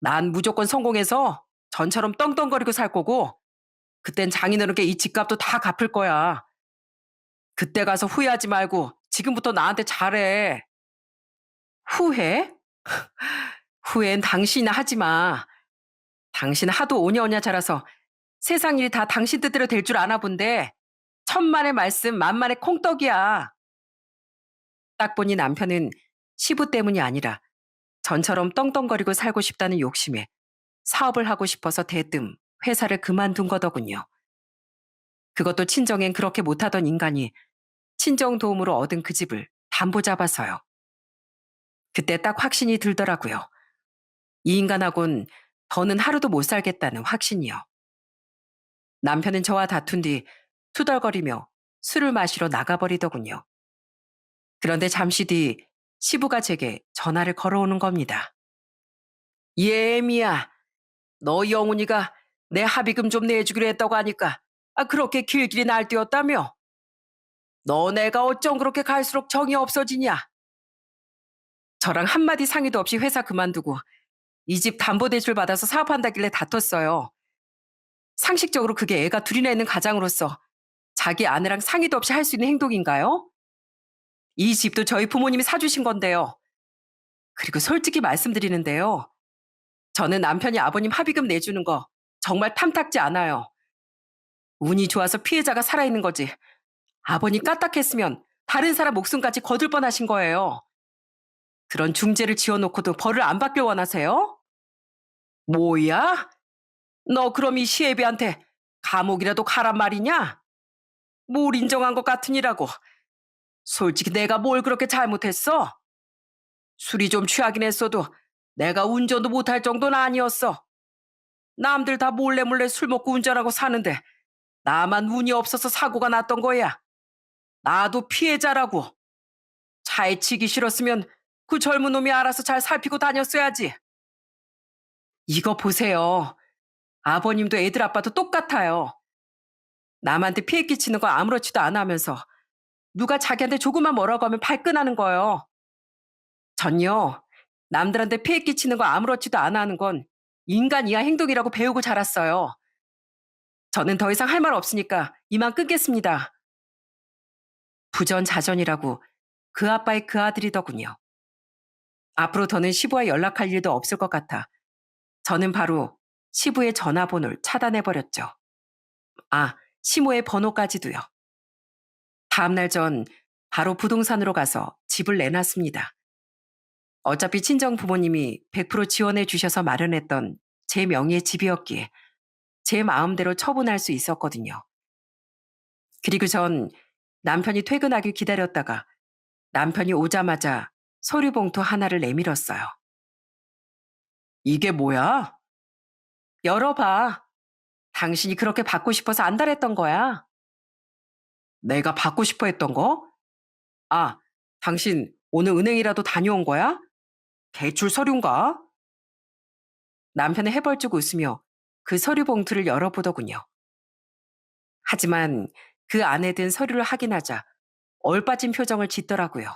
난 무조건 성공해서 전처럼 떵떵거리고 살 거고 그땐 장인어른께 이 집값도 다 갚을 거야. 그때 가서 후회하지 말고 지금부터 나한테 잘해. 후회? 후회는 당신이나 하지 마. 당신 하도 오냐오냐 자라서 세상 일이 다 당신 뜻대로 될 줄 아나 본데 천만의 말씀 만만의 콩떡이야. 딱 보니 남편은 시부 때문이 아니라 전처럼 떵떵거리고 살고 싶다는 욕심에 사업을 하고 싶어서 대뜸 회사를 그만둔 거더군요. 그것도 친정엔 그렇게 못하던 인간이 친정 도움으로 얻은 그 집을 담보 잡아서요. 그때 딱 확신이 들더라고요. 이 인간하곤 더는 하루도 못 살겠다는 확신이요. 남편은 저와 다툰 뒤 투덜거리며 술을 마시러 나가버리더군요. 그런데 잠시 뒤 시부가 제게 전화를 걸어오는 겁니다. 예미야, 너 영훈이가 내 합의금 좀 내주기로 했다고 하니까 그렇게 길길이 날뛰었다며? 너 내가 어쩜 그렇게 갈수록 정이 없어지냐? 저랑 한마디 상의도 없이 회사 그만두고 이 집 담보대출 받아서 사업한다길래 다퉜어요. 상식적으로 그게 애가 둘이나 있는 가장으로서 자기 아내랑 상의도 없이 할 수 있는 행동인가요? 이 집도 저희 부모님이 사주신 건데요. 그리고 솔직히 말씀드리는데요. 저는 남편이 아버님 합의금 내주는 거 정말 탐탁지 않아요. 운이 좋아서 피해자가 살아있는 거지. 아버님 까딱했으면 다른 사람 목숨까지 거둘 뻔하신 거예요. 그런 중죄를 지어놓고도 벌을 안 받길 원하세요? 뭐야? 너 그럼 이 시애비한테 감옥이라도 가란 말이냐? 뭘 인정한 것 같으니라고. 솔직히 내가 뭘 그렇게 잘못했어? 술이 좀 취하긴 했어도 내가 운전도 못할 정도는 아니었어. 남들 다 몰래 몰래 술 먹고 운전하고 사는데 나만 운이 없어서 사고가 났던 거야. 나도 피해자라고. 차에 치기 싫었으면 그 젊은 놈이 알아서 잘 살피고 다녔어야지. 이거 보세요. 아버님도 애들 아빠도 똑같아요. 남한테 피해 끼치는 거 아무렇지도 않아 하면서 누가 자기한테 조금만 뭐라고 하면 발끈하는 거예요. 전요. 남들한테 피해 끼치는 거 아무렇지도 않아 하는 건 인간 이하 행동이라고 배우고 자랐어요. 저는 더 이상 할 말 없으니까 이만 끊겠습니다. 부전자전이라고 그 아빠의 그 아들이더군요. 앞으로 더는 시부와 연락할 일도 없을 것 같아 저는 바로 시부의 전화번호를 차단해버렸죠. 시모의 번호까지도요. 다음날 전 바로 부동산으로 가서 집을 내놨습니다. 어차피 친정 부모님이 100% 지원해 주셔서 마련했던 제 명의의 집이었기에 제 마음대로 처분할 수 있었거든요. 그리고 전 남편이 퇴근하길 기다렸다가 남편이 오자마자 서류 봉투 하나를 내밀었어요. 이게 뭐야? 열어봐. 당신이 그렇게 받고 싶어서 안달했던 거야. 내가 받고 싶어 했던 거? 아, 당신 오늘 은행이라도 다녀온 거야? 대출 서류인가? 남편은 해벌쭉 웃으며 그 서류 봉투를 열어보더군요. 하지만 그 안에 든 서류를 확인하자 얼빠진 표정을 짓더라고요.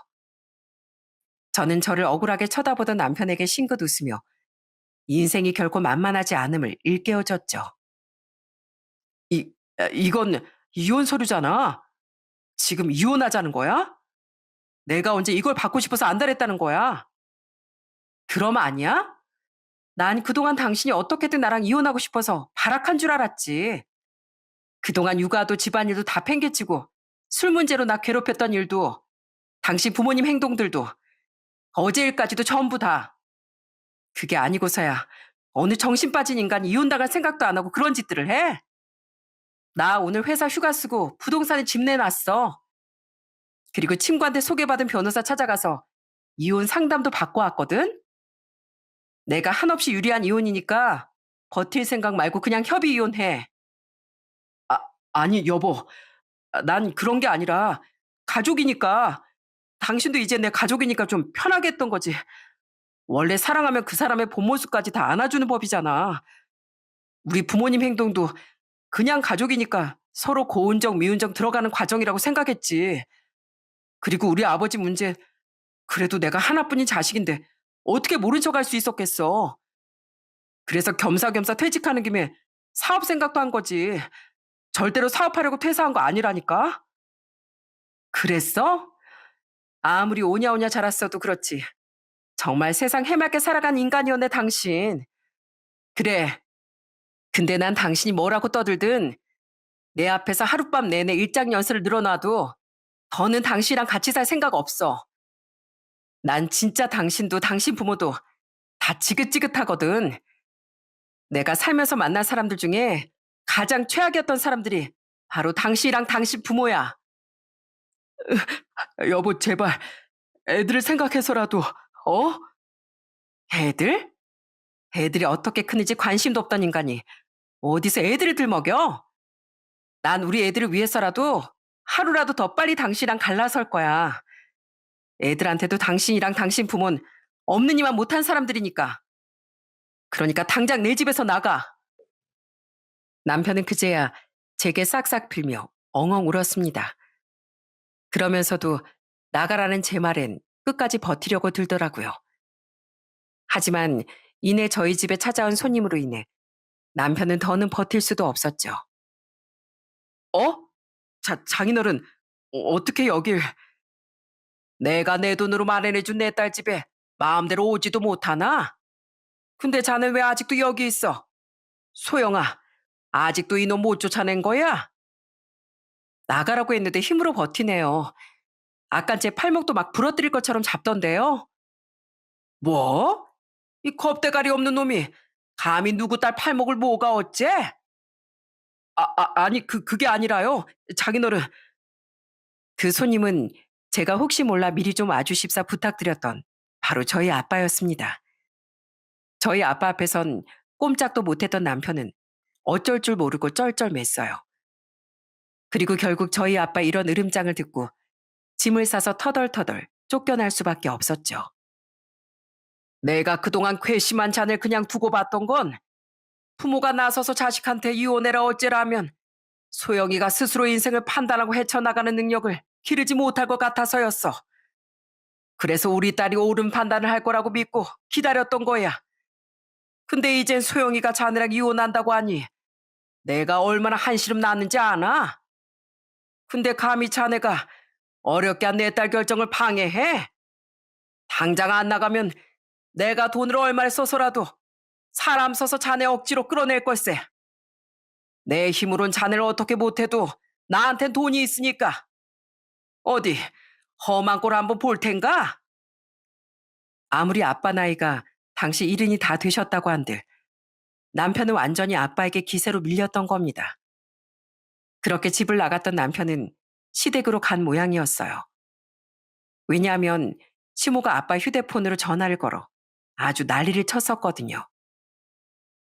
저는 저를 억울하게 쳐다보던 남편에게 싱긋 웃으며 인생이 결코 만만하지 않음을 일깨워줬죠. 이건 이혼 서류잖아. 지금 이혼하자는 거야? 내가 언제 이걸 받고 싶어서 안달했다는 거야? 그럼 아니야? 난 그동안 당신이 어떻게든 나랑 이혼하고 싶어서 발악한 줄 알았지. 그동안 육아도 집안일도 다 팽개치고 술 문제로 나 괴롭혔던 일도 당신 부모님 행동들도 어제 일까지도 전부 다. 그게 아니고서야 어느 정신 빠진 인간이 이혼당할 생각도 안 하고 그런 짓들을 해? 나 오늘 회사 휴가 쓰고 부동산에 집 내놨어. 그리고 친구한테 소개받은 변호사 찾아가서 이혼 상담도 받고 왔거든? 내가 한없이 유리한 이혼이니까 버틸 생각 말고 그냥 협의 이혼해. 아, 아니, 여보. 난 그런 게 아니라 가족이니까 당신도 이제 내 가족이니까 좀 편하게 했던 거지. 원래 사랑하면 그 사람의 본 모습까지 다 안아주는 법이잖아. 우리 부모님 행동도 그냥 가족이니까 서로 고운정, 미운정 들어가는 과정이라고 생각했지. 그리고 우리 아버지 문제, 그래도 내가 하나뿐인 자식인데 어떻게 모른 척 할 수 있었겠어. 그래서 겸사겸사 퇴직하는 김에 사업 생각도 한 거지. 절대로 사업하려고 퇴사한 거 아니라니까. 그랬어? 아무리 오냐오냐 자랐어도 그렇지. 정말 세상 해맑게 살아간 인간이었네, 당신. 그래. 근데 난 당신이 뭐라고 떠들든 내 앞에서 하룻밤 내내 일장 연설을 늘어놔도 더는 당신이랑 같이 살 생각 없어. 난 진짜 당신도 당신 부모도 다 지긋지긋하거든. 내가 살면서 만난 사람들 중에 가장 최악이었던 사람들이 바로 당신이랑 당신 부모야. 여보, 제발 애들을 생각해서라도, 어? 애들? 애들이 어떻게 크는지 관심도 없던 인간이 어디서 애들을 들먹여? 난 우리 애들을 위해서라도 하루라도 더 빨리 당신이랑 갈라설 거야. 애들한테도 당신이랑 당신 부모는 없는 이만 못한 사람들이니까. 그러니까 당장 내 집에서 나가. 남편은 그제야 제게 싹싹 빌며 엉엉 울었습니다. 그러면서도 나가라는 제 말엔 끝까지 버티려고 들더라고요. 하지만 이내 저희 집에 찾아온 손님으로 인해 남편은 더는 버틸 수도 없었죠. 어? 장인어른, 어떻게 여길. 내가 내 돈으로 마련해준 내 딸 집에 마음대로 오지도 못하나? 근데 자넨 왜 아직도 여기 있어? 소영아, 아직도 이놈 못 쫓아낸 거야? 나가라고 했는데 힘으로 버티네요. 아깐 제 팔목도 막 부러뜨릴 것처럼 잡던데요. 뭐? 이 겁대가리 없는 놈이 감히 누구 딸 팔목을 뭐가 어째? 아니, 그게 아니라요. 장인어른. 그 손님은 제가 혹시 몰라 미리 좀 와주십사 부탁드렸던 바로 저희 아빠였습니다. 저희 아빠 앞에선 꼼짝도 못했던 남편은 어쩔 줄 모르고 쩔쩔맸어요. 그리고 결국 저희 아빠 이런 으름장을 듣고 짐을 싸서 터덜터덜 쫓겨날 수밖에 없었죠. 내가 그동안 괘씸한 잔을 그냥 두고 봤던 건 부모가 나서서 자식한테 이혼해라 어째라면 소영이가 스스로 인생을 판단하고 헤쳐나가는 능력을 기르지 못할 것 같아서였어. 그래서 우리 딸이 옳은 판단을 할 거라고 믿고 기다렸던 거야. 근데 이젠 소영이가 자네랑 이혼한다고 하니 내가 얼마나 한시름 났는지 아나? 근데 감히 자네가 어렵게 한 내 딸 결정을 방해해? 당장 안 나가면 내가 돈을 얼마를 써서라도 사람 써서 자네 억지로 끌어낼 걸세. 내 힘으론 자네를 어떻게 못해도 나한텐 돈이 있으니까. 어디 험한 꼴 한번 볼 텐가? 아무리 아빠 나이가 당시 70이 다 되셨다고 한들 남편은 완전히 아빠에게 기세로 밀렸던 겁니다. 그렇게 집을 나갔던 남편은 시댁으로 간 모양이었어요. 왜냐하면 시모가 아빠 휴대폰으로 전화를 걸어 아주 난리를 쳤었거든요.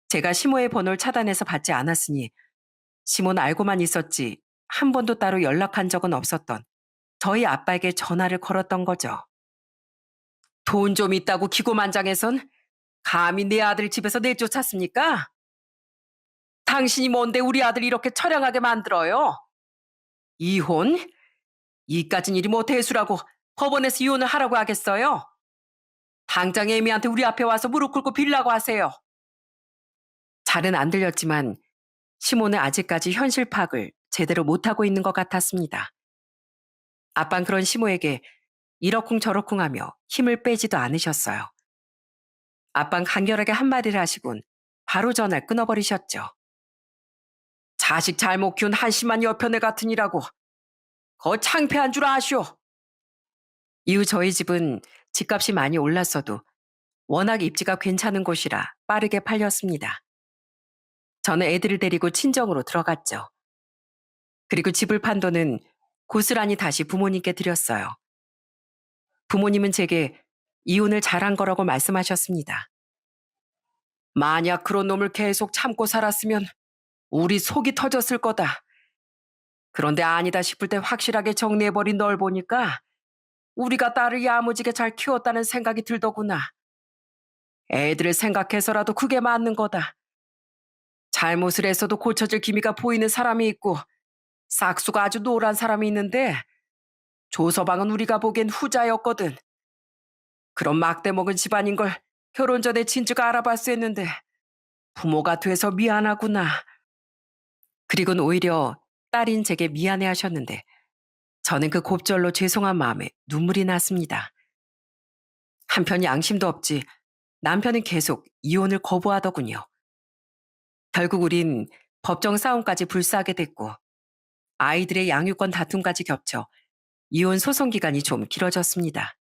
제가 시모의 번호를 차단해서 받지 않았으니 시모는 알고만 있었지 한 번도 따로 연락한 적은 없었던 저희 아빠에게 전화를 걸었던 거죠. 돈 좀 있다고 기고만장해선 감히 내 아들 집에서 내쫓았습니까? 당신이 뭔데 우리 아들 이렇게 처량하게 만들어요? 이혼? 이까진 일이 뭐 대수라고 법원에서 이혼을 하라고 하겠어요? 당장 애미한테 우리 앞에 와서 무릎 꿇고 빌라고 하세요. 잘은 안 들렸지만 시모는 아직까지 현실 파악을 제대로 못하고 있는 것 같았습니다. 아빤 그런 시모에게 이러쿵저러쿵하며 힘을 빼지도 않으셨어요. 아빤 간결하게 한마디를 하시곤 바로 전화를 끊어버리셨죠. 자식 잘못 키운 한심한 여편네 같으니라고 거 창피한 줄 아시오. 이후 저희 집은 집값이 많이 올랐어도 워낙 입지가 괜찮은 곳이라 빠르게 팔렸습니다. 저는 애들을 데리고 친정으로 들어갔죠. 그리고 집을 판 돈은 고스란히 다시 부모님께 드렸어요. 부모님은 제게 이혼을 잘한 거라고 말씀하셨습니다. 만약 그런 놈을 계속 참고 살았으면 우리 속이 터졌을 거다. 그런데 아니다 싶을 때 확실하게 정리해버린 널 보니까 우리가 딸을 야무지게 잘 키웠다는 생각이 들더구나. 애들을 생각해서라도 그게 맞는 거다. 잘못을 했어도 고쳐질 기미가 보이는 사람이 있고 싹수가 아주 노란 사람이 있는데 조서방은 우리가 보기엔 후자였거든. 그런 막대 먹은 집안인 걸 결혼 전에 진즉 알아봤어 했는데 부모가 돼서 미안하구나. 그리고는 오히려 딸인 제게 미안해 하셨는데 저는 그 곱절로 죄송한 마음에 눈물이 났습니다. 한편 양심도 없지 남편은 계속 이혼을 거부하더군요. 결국 우린 법정 싸움까지 불사하게 됐고 아이들의 양육권 다툼까지 겹쳐 이혼 소송 기간이 좀 길어졌습니다.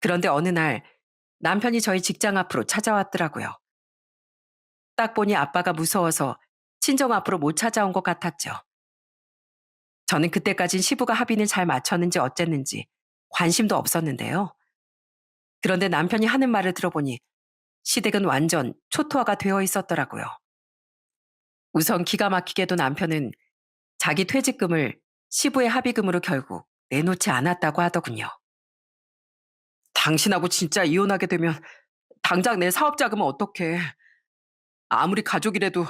그런데 어느 날 남편이 저희 직장 앞으로 찾아왔더라고요. 딱 보니 아빠가 무서워서 친정 앞으로 못 찾아온 것 같았죠. 저는 그때까진 시부가 합의는 잘 맞췄는지 어쨌는지 관심도 없었는데요. 그런데 남편이 하는 말을 들어보니 시댁은 완전 초토화가 되어 있었더라고요. 우선 기가 막히게도 남편은 자기 퇴직금을 시부의 합의금으로 결국 내놓지 않았다고 하더군요. 당신하고 진짜 이혼하게 되면 당장 내 사업 자금은 어떡해. 아무리 가족이라도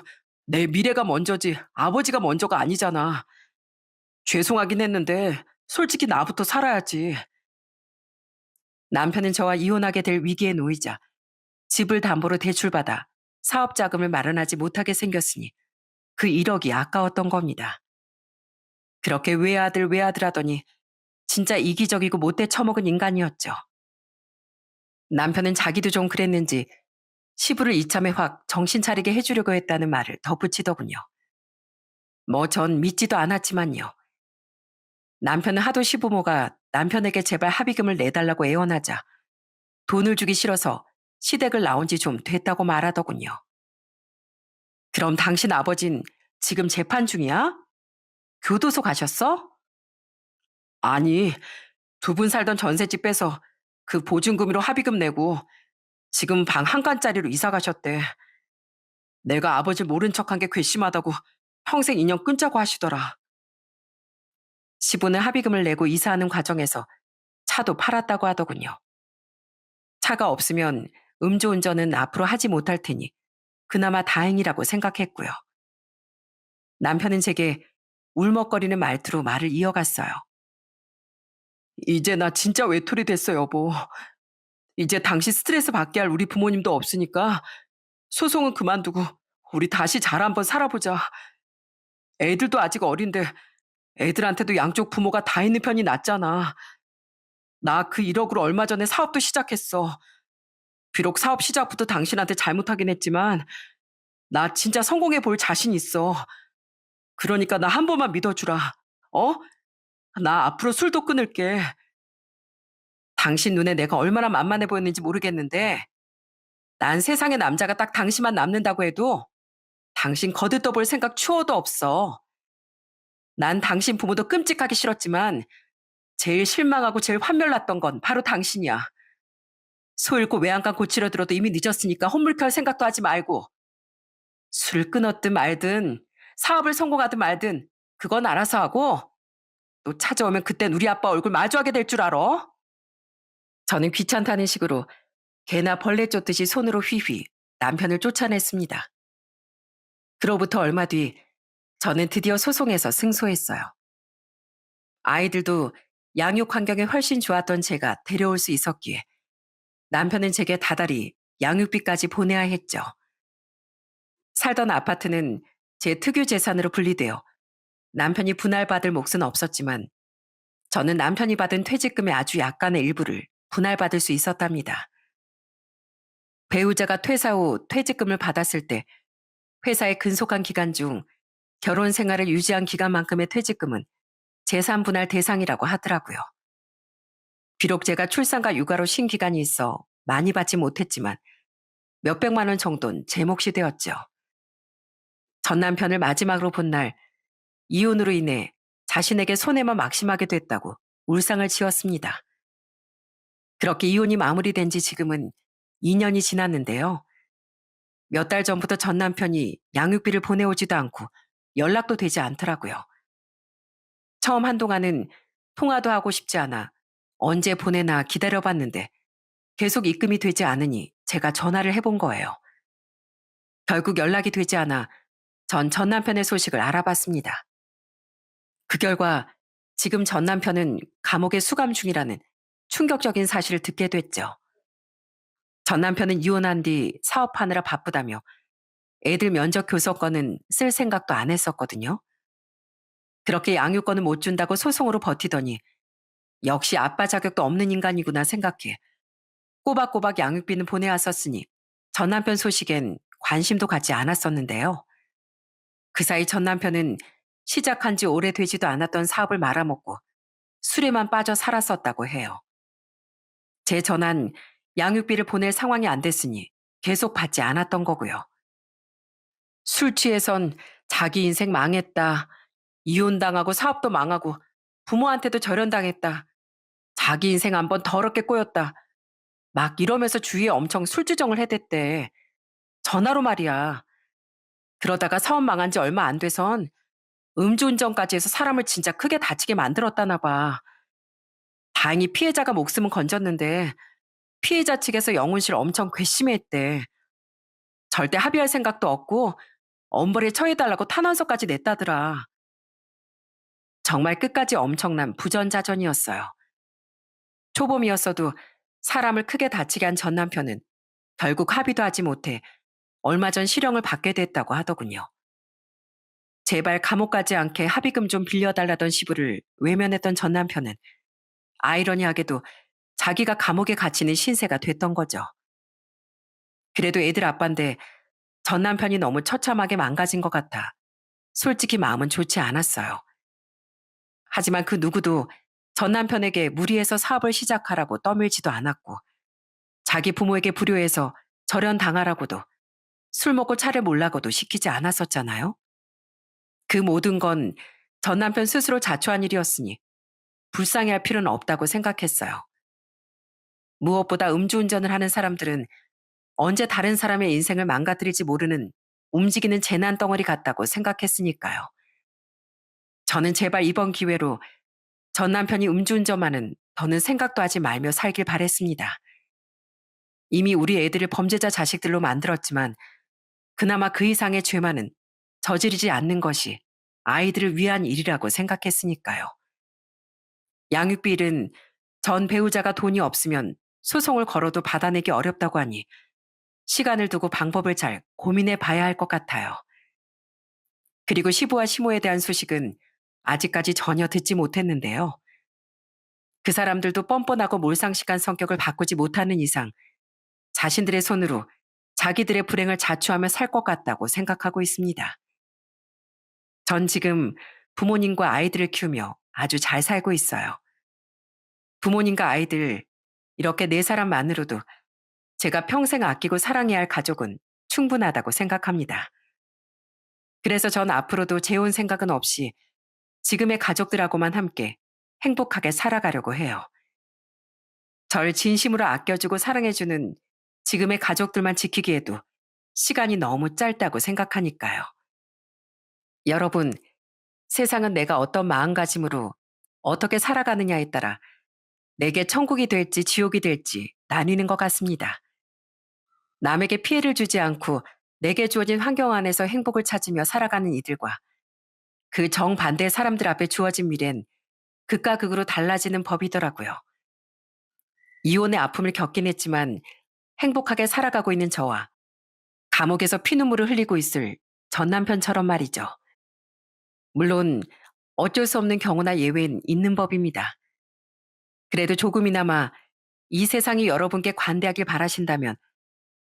내 미래가 먼저지 아버지가 먼저가 아니잖아. 죄송하긴 했는데 솔직히 나부터 살아야지. 남편은 저와 이혼하게 될 위기에 놓이자 집을 담보로 대출받아 사업 자금을 마련하지 못하게 생겼으니 그 1억이 아까웠던 겁니다. 그렇게 외아들 외아들 하더니 진짜 이기적이고 못돼 처먹은 인간이었죠. 남편은 자기도 좀 그랬는지 시부를 이참에 확 정신 차리게 해주려고 했다는 말을 덧붙이더군요. 뭐 전 믿지도 않았지만요. 남편은 하도 시부모가 남편에게 제발 합의금을 내달라고 애원하자 돈을 주기 싫어서 시댁을 나온 지 좀 됐다고 말하더군요. 그럼 당신 아버진 지금 재판 중이야? 교도소 가셨어? 아니, 두 분 살던 전셋집 빼서 그 보증금으로 합의금 내고 지금 방 한 칸짜리로 이사 가셨대. 내가 아버지 모른 척한 게 괘씸하다고 평생 인연 끊자고 하시더라. 시부는 합의금을 내고 이사하는 과정에서 차도 팔았다고 하더군요. 차가 없으면 음주운전은 앞으로 하지 못할 테니 그나마 다행이라고 생각했고요. 남편은 제게 울먹거리는 말투로 말을 이어갔어요. 이제 나 진짜 외톨이 됐어, 여보. 이제 당신 스트레스 받게 할 우리 부모님도 없으니까 소송은 그만두고 우리 다시 잘 한번 살아보자. 애들도 아직 어린데 애들한테도 양쪽 부모가 다 있는 편이 낫잖아. 나 그 1억으로 얼마 전에 사업도 시작했어. 비록 사업 시작부터 당신한테 잘못하긴 했지만 나 진짜 성공해 볼 자신 있어. 그러니까 나 한 번만 믿어주라. 어? 나 앞으로 술도 끊을게. 당신 눈에 내가 얼마나 만만해 보였는지 모르겠는데 난 세상에 남자가 딱 당신만 남는다고 해도 당신 거들떠볼 생각 추워도 없어. 난 당신 부모도 끔찍하기 싫었지만 제일 실망하고 제일 환멸났던 건 바로 당신이야. 소 잃고 외양간 고치려 들어도 이미 늦었으니까 혼물켤 생각도 하지 말고 술 끊었든 말든 사업을 성공하든 말든 그건 알아서 하고 또 찾아오면 그땐 우리 아빠 얼굴 마주하게 될 줄 알아? 저는 귀찮다는 식으로 개나 벌레 쫓듯이 손으로 휘휘 남편을 쫓아냈습니다. 그로부터 얼마 뒤 저는 드디어 소송에서 승소했어요. 아이들도 양육 환경이 훨씬 좋았던 제가 데려올 수 있었기에 남편은 제게 다달이 양육비까지 보내야 했죠. 살던 아파트는 제 특유 재산으로 분리되어 남편이 분할받을 몫은 없었지만 저는 남편이 받은 퇴직금의 아주 약간의 일부를 분할받을 수 있었답니다. 배우자가 퇴사 후 퇴직금을 받았을 때 회사에 근속한 기간 중 결혼 생활을 유지한 기간만큼의 퇴직금은 재산 분할 대상이라고 하더라고요. 비록 제가 출산과 육아로 쉰 기간이 있어 많이 받지 못했지만 몇백만 원 정도는 제 몫이 되었죠. 전 남편을 마지막으로 본 날 이혼으로 인해 자신에게 손해만 막심하게 됐다고 울상을 지었습니다. 그렇게 이혼이 마무리된 지 지금은 2년이 지났는데요. 몇 달 전부터 전 남편이 양육비를 보내오지도 않고 연락도 되지 않더라고요. 처음 한동안은 통화도 하고 싶지 않아 언제 보내나 기다려봤는데 계속 입금이 되지 않으니 제가 전화를 해본 거예요. 결국 연락이 되지 않아 전 남편의 소식을 알아봤습니다. 그 결과 지금 전 남편은 감옥에 수감 중이라는 충격적인 사실을 듣게 됐죠. 전 남편은 이혼한 뒤 사업하느라 바쁘다며 애들 면접 교섭권은 쓸 생각도 안 했었거든요. 그렇게 양육권을 못 준다고 소송으로 버티더니 역시 아빠 자격도 없는 인간이구나 생각해 꼬박꼬박 양육비는 보내왔었으니 전 남편 소식엔 관심도 갖지 않았었는데요. 그 사이 전 남편은 시작한 지 오래되지도 않았던 사업을 말아먹고 술에만 빠져 살았었다고 해요. 제 전화는 양육비를 보낼 상황이 안 됐으니 계속 받지 않았던 거고요. 술 취해선 자기 인생 망했다. 이혼당하고 사업도 망하고 부모한테도 절연당했다. 자기 인생 한번 더럽게 꼬였다. 막 이러면서 주위에 엄청 술주정을 해댔대. 전화로 말이야. 그러다가 사업 망한 지 얼마 안 돼선 음주운전까지 해서 사람을 진짜 크게 다치게 만들었다나 봐. 다행히 피해자가 목숨은 건졌는데 피해자 측에서 영훈 씨를 엄청 괘씸했대. 절대 합의할 생각도 없고 엄벌에 처해달라고 탄원서까지 냈다더라. 정말 끝까지 엄청난 부전자전이었어요. 초범이었어도 사람을 크게 다치게 한 전 남편은 결국 합의도 하지 못해 얼마 전 실형을 받게 됐다고 하더군요. 제발 감옥 가지 않게 합의금 좀 빌려달라던 시부를 외면했던 전 남편은 아이러니하게도 자기가 감옥에 갇히는 신세가 됐던 거죠. 그래도 애들 아빠인데 전 남편이 너무 처참하게 망가진 것 같아 솔직히 마음은 좋지 않았어요. 하지만 그 누구도 전 남편에게 무리해서 사업을 시작하라고 떠밀지도 않았고 자기 부모에게 불효해서 절연당하라고도 술 먹고 차를 몰라고도 시키지 않았었잖아요. 그 모든 건 전 남편 스스로 자초한 일이었으니 불쌍해할 필요는 없다고 생각했어요. 무엇보다 음주운전을 하는 사람들은 언제 다른 사람의 인생을 망가뜨릴지 모르는 움직이는 재난 덩어리 같다고 생각했으니까요. 저는 제발 이번 기회로 전 남편이 음주운전만은 더는 생각도 하지 말며 살길 바랬습니다. 이미 우리 애들을 범죄자 자식들로 만들었지만 그나마 그 이상의 죄만은 저지르지 않는 것이 아이들을 위한 일이라고 생각했으니까요. 양육비 일은 전 배우자가 돈이 없으면 소송을 걸어도 받아내기 어렵다고 하니 시간을 두고 방법을 잘 고민해 봐야 할 것 같아요. 그리고 시부와 시모에 대한 소식은 아직까지 전혀 듣지 못했는데요. 그 사람들도 뻔뻔하고 몰상식한 성격을 바꾸지 못하는 이상 자신들의 손으로 자기들의 불행을 자초하며 살 것 같다고 생각하고 있습니다. 전 지금 부모님과 아이들을 키우며 아주 잘 살고 있어요. 부모님과 아이들, 이렇게 네 사람만으로도 제가 평생 아끼고 사랑해야 할 가족은 충분하다고 생각합니다. 그래서 전 앞으로도 재혼 생각은 없이 지금의 가족들하고만 함께 행복하게 살아가려고 해요. 절 진심으로 아껴주고 사랑해주는 지금의 가족들만 지키기에도 시간이 너무 짧다고 생각하니까요. 여러분, 세상은 내가 어떤 마음가짐으로 어떻게 살아가느냐에 따라 내게 천국이 될지 지옥이 될지 나뉘는 것 같습니다. 남에게 피해를 주지 않고 내게 주어진 환경 안에서 행복을 찾으며 살아가는 이들과 그 정반대의 사람들 앞에 주어진 미래는 극과 극으로 달라지는 법이더라고요. 이혼의 아픔을 겪긴 했지만 행복하게 살아가고 있는 저와 감옥에서 피눈물을 흘리고 있을 전 남편처럼 말이죠. 물론 어쩔 수 없는 경우나 예외는 있는 법입니다. 그래도 조금이나마 이 세상이 여러분께 관대하길 바라신다면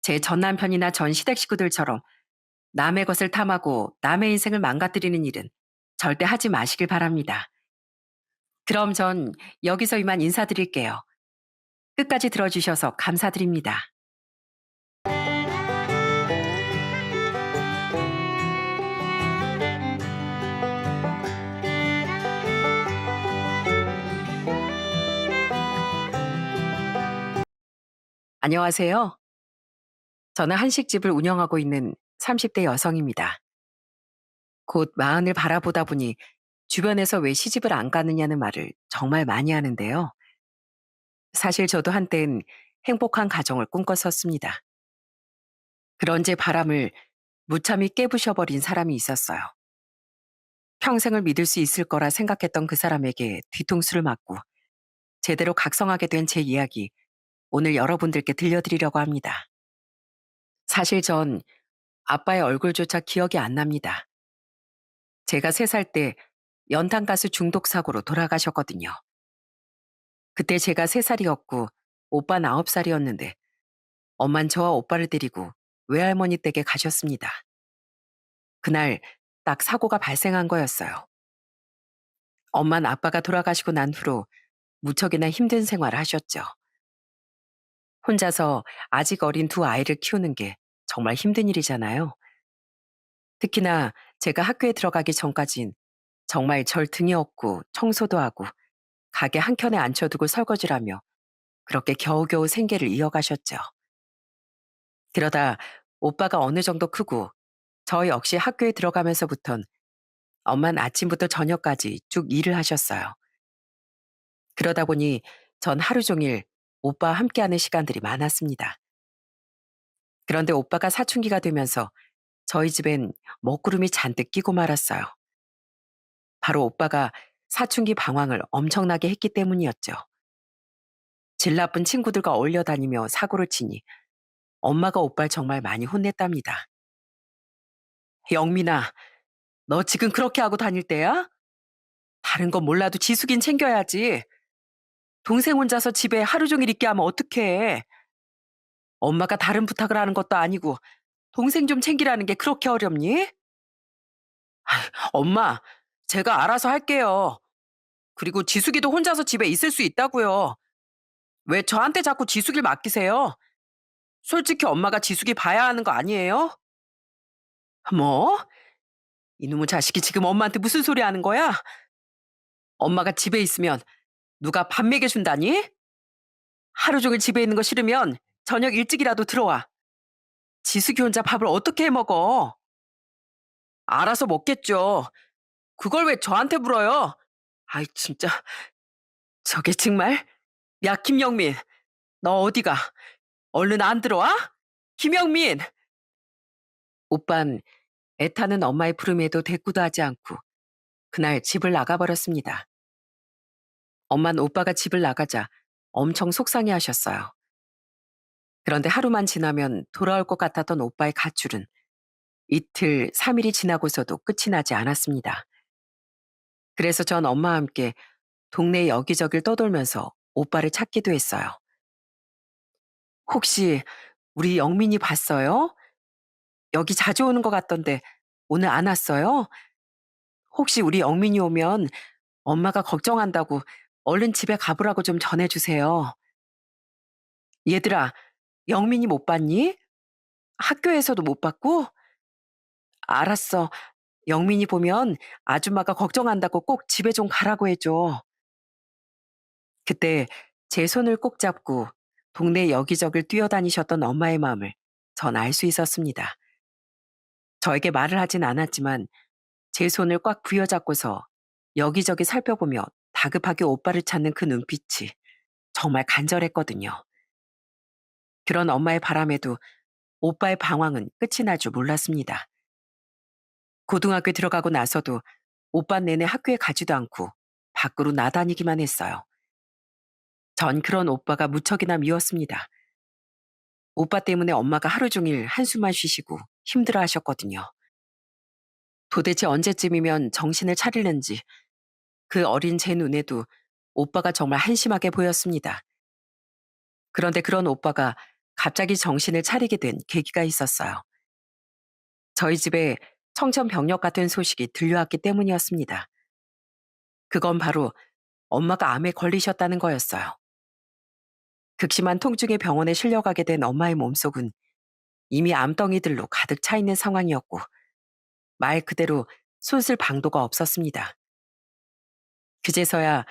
제 전 남편이나 전 시댁 식구들처럼 남의 것을 탐하고 남의 인생을 망가뜨리는 일은 절대 하지 마시길 바랍니다. 그럼 전 여기서 이만 인사드릴게요. 끝까지 들어주셔서 감사드립니다. 안녕하세요. 저는 한식집을 운영하고 있는 30대 여성입니다. 곧 마흔을 바라보다 보니 주변에서 왜 시집을 안 가느냐는 말을 정말 많이 하는데요. 사실 저도 한땐 행복한 가정을 꿈꿨었습니다. 그런 제 바람을 무참히 깨부셔버린 사람이 있었어요. 평생을 믿을 수 있을 거라 생각했던 그 사람에게 뒤통수를 맞고 제대로 각성하게 된 제 이야기, 오늘 여러분들께 들려드리려고 합니다. 사실 전 아빠의 얼굴조차 기억이 안 납니다. 제가 3살 때 연탄가스 중독 사고로 돌아가셨거든요. 그때 제가 3살이었고 오빠는 9살이었는데 엄만 저와 오빠를 데리고 외할머니 댁에 가셨습니다. 그날 딱 사고가 발생한 거였어요. 엄만 아빠가 돌아가시고 난 후로 무척이나 힘든 생활을 하셨죠. 혼자서 아직 어린 두 아이를 키우는 게 정말 힘든 일이잖아요. 특히나 제가 학교에 들어가기 전까진 정말 절 등에 업고 청소도 하고 가게 한켠에 앉혀두고 설거지를 하며 그렇게 겨우겨우 생계를 이어가셨죠. 그러다 오빠가 어느 정도 크고 저 역시 학교에 들어가면서부턴 엄만 아침부터 저녁까지 쭉 일을 하셨어요. 그러다 보니 전 하루 종일 오빠와 함께하는 시간들이 많았습니다. 그런데 오빠가 사춘기가 되면서 저희 집엔 먹구름이 잔뜩 끼고 말았어요. 바로 오빠가 사춘기 방황을 엄청나게 했기 때문이었죠. 질 나쁜 친구들과 어울려 다니며 사고를 치니 엄마가 오빠를 정말 많이 혼냈답니다. 영민아, 너 지금 그렇게 하고 다닐 때야? 다른 건 몰라도 지숙인 챙겨야지. 동생 혼자서 집에 하루 종일 있게 하면 어떡해. 엄마가 다른 부탁을 하는 것도 아니고 동생 좀 챙기라는 게 그렇게 어렵니? 엄마, 제가 알아서 할게요. 그리고 지숙이도 혼자서 집에 있을 수 있다고요. 왜 저한테 자꾸 지숙이를 맡기세요? 솔직히 엄마가 지숙이 봐야 하는 거 아니에요? 뭐? 이놈의 자식이 지금 엄마한테 무슨 소리 하는 거야? 엄마가 집에 있으면 누가 밥 먹여준다니? 하루 종일 집에 있는 거 싫으면 저녁 일찍이라도 들어와. 지숙이 혼자 밥을 어떻게 해 먹어? 알아서 먹겠죠. 그걸 왜 저한테 물어요? 아이, 진짜. 저게 정말? 야, 김영민. 너 어디가? 얼른 안 들어와? 김영민! 오빤 애타는 엄마의 부름에도 대꾸도 하지 않고 그날 집을 나가버렸습니다. 엄만 오빠가 집을 나가자 엄청 속상해 하셨어요. 그런데 하루만 지나면 돌아올 것 같았던 오빠의 가출은 이틀, 3일이 지나고서도 끝이 나지 않았습니다. 그래서 전 엄마와 함께 동네 여기저기를 떠돌면서 오빠를 찾기도 했어요. 혹시 우리 영민이 봤어요? 여기 자주 오는 것 같던데 오늘 안 왔어요? 혹시 우리 영민이 오면 엄마가 걱정한다고 얼른 집에 가보라고 좀 전해주세요. 얘들아, 영민이 못 봤니? 학교에서도 못 봤고? 알았어. 영민이 보면 아줌마가 걱정한다고 꼭 집에 좀 가라고 해줘. 그때 제 손을 꼭 잡고 동네 여기저기를 뛰어다니셨던 엄마의 마음을 전 알 수 있었습니다. 저에게 말을 하진 않았지만 제 손을 꽉 부여잡고서 여기저기 살펴보며 다급하게 오빠를 찾는 그 눈빛이 정말 간절했거든요. 그런 엄마의 바람에도 오빠의 방황은 끝이 날 줄 몰랐습니다. 고등학교에 들어가고 나서도 오빠 내내 학교에 가지도 않고 밖으로 나다니기만 했어요. 전 그런 오빠가 무척이나 미웠습니다. 오빠 때문에 엄마가 하루 종일 한숨만 쉬시고 힘들어 하셨거든요. 도대체 언제쯤이면 정신을 차리는지 그 어린 제 눈에도 오빠가 정말 한심하게 보였습니다. 그런데 그런 오빠가 갑자기 정신을 차리게 된 계기가 있었어요. 저희 집에 청천벽력 같은 소식이 들려왔기 때문이었습니다. 그건 바로 엄마가 암에 걸리셨다는 거였어요. 극심한 통증에 병원에 실려가게 된 엄마의 몸속은 이미 암덩이들로 가득 차 있는 상황이었고, 말 그대로 손쓸 방도가 없었습니다. 그제서야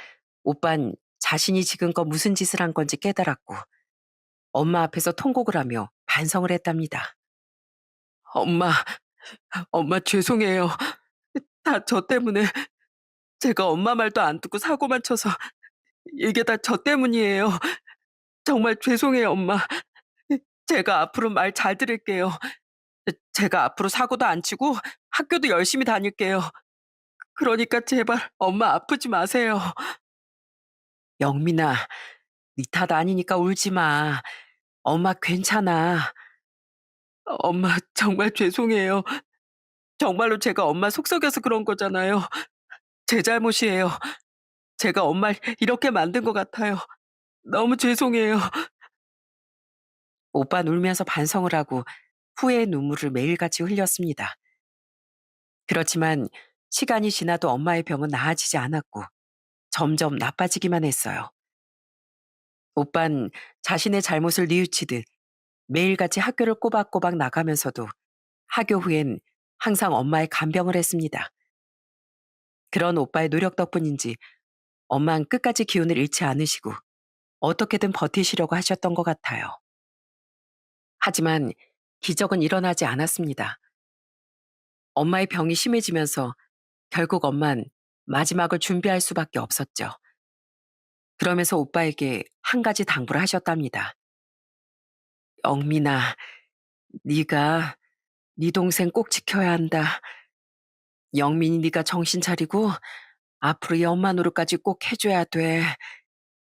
오빤 자신이 지금껏 무슨 짓을 한 건지 깨달았고, 엄마 앞에서 통곡을 하며 반성을 했답니다. 엄마, 엄마 죄송해요. 다 저 때문에 제가 엄마 말도 안 듣고 사고만 쳐서 이게 다 저 때문이에요. 정말 죄송해요, 엄마. 제가 앞으로 말 잘 들을게요. 제가 앞으로 사고도 안 치고 학교도 열심히 다닐게요. 그러니까 제발 엄마 아프지 마세요. 영민아, 네 탓 아니니까 울지 마. 엄마 괜찮아. 엄마 정말 죄송해요. 정말로 제가 엄마 속썩여서 그런 거잖아요. 제 잘못이에요. 제가 엄마를 이렇게 만든 것 같아요. 너무 죄송해요. 오빤 울면서 반성을 하고 후회의 눈물을 매일같이 흘렸습니다. 그렇지만 시간이 지나도 엄마의 병은 나아지지 않았고 점점 나빠지기만 했어요. 오빤 자신의 잘못을 뉘우치듯 매일같이 학교를 꼬박꼬박 나가면서도 하교 후엔 항상 엄마의 간병을 했습니다. 그런 오빠의 노력 덕분인지 엄마는 끝까지 기운을 잃지 않으시고 어떻게든 버티시려고 하셨던 것 같아요. 하지만 기적은 일어나지 않았습니다. 엄마의 병이 심해지면서 결국 엄만 마지막을 준비할 수밖에 없었죠. 그러면서 오빠에게 한 가지 당부를 하셨답니다. 영민아, 네가 네 동생 꼭 지켜야 한다. 영민이 네가 정신 차리고 앞으로 이 엄마 노릇까지 꼭 해줘야 돼.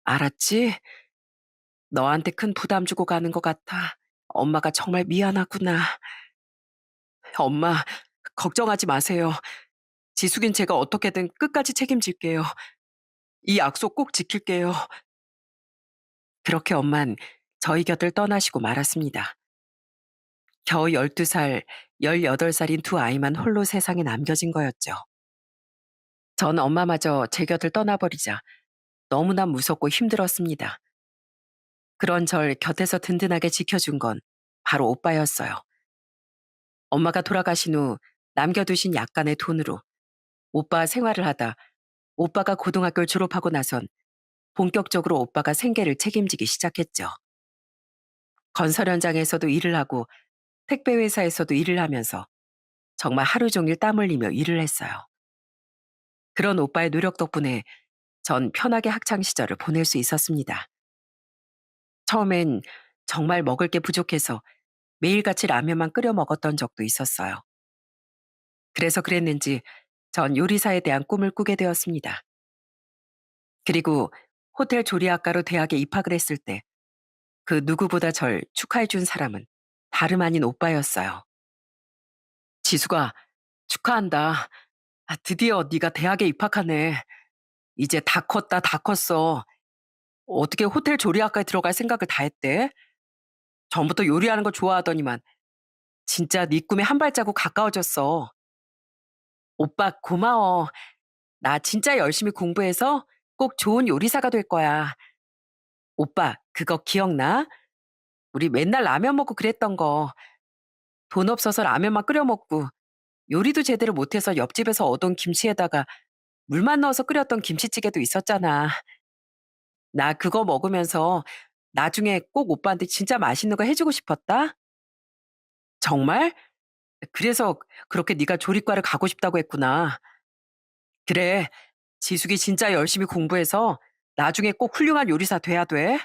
알았지? 너한테 큰 부담 주고 가는 것 같아. 엄마가 정말 미안하구나. 엄마, 걱정하지 마세요. 지숙인 제가 어떻게든 끝까지 책임질게요. 이 약속 꼭 지킬게요. 그렇게 엄만 저희 곁을 떠나시고 말았습니다. 겨우 12살, 18살인 두 아이만 홀로 세상에 남겨진 거였죠. 전 엄마마저 제 곁을 떠나버리자 너무나 무섭고 힘들었습니다. 그런 절 곁에서 든든하게 지켜준 건 바로 오빠였어요. 엄마가 돌아가신 후 남겨두신 약간의 돈으로 오빠 생활을 하다 오빠가 고등학교를 졸업하고 나선 본격적으로 오빠가 생계를 책임지기 시작했죠. 건설 현장에서도 일을 하고 택배 회사에서도 일을 하면서 정말 하루 종일 땀 흘리며 일을 했어요. 그런 오빠의 노력 덕분에 전 편하게 학창 시절을 보낼 수 있었습니다. 처음엔 정말 먹을 게 부족해서 매일같이 라면만 끓여 먹었던 적도 있었어요. 그래서 그랬는지 전 요리사에 대한 꿈을 꾸게 되었습니다. 그리고 호텔 조리학과로 대학에 입학을 했을 때 그 누구보다 절 축하해 준 사람은 다름 아닌 오빠였어요. 지수가 축하한다. 드디어 네가 대학에 입학하네. 이제 다 컸다, 다 컸어. 어떻게 호텔 조리학과에 들어갈 생각을 다 했대? 전부터 요리하는 거 좋아하더니만 진짜 네 꿈에 한 발자국 가까워졌어. 오빠 고마워. 나 진짜 열심히 공부해서 꼭 좋은 요리사가 될 거야. 오빠 그거 기억나? 우리 맨날 라면 먹고 그랬던 거. 돈 없어서 라면만 끓여 먹고 요리도 제대로 못해서 옆집에서 얻은 김치에다가 물만 넣어서 끓였던 김치찌개도 있었잖아. 나 그거 먹으면서 나중에 꼭 오빠한테 진짜 맛있는 거 해주고 싶었다. 정말? 그래서 그렇게 네가 조리과를 가고 싶다고 했구나. 그래, 지숙이 진짜 열심히 공부해서 나중에 꼭 훌륭한 요리사 돼야 돼.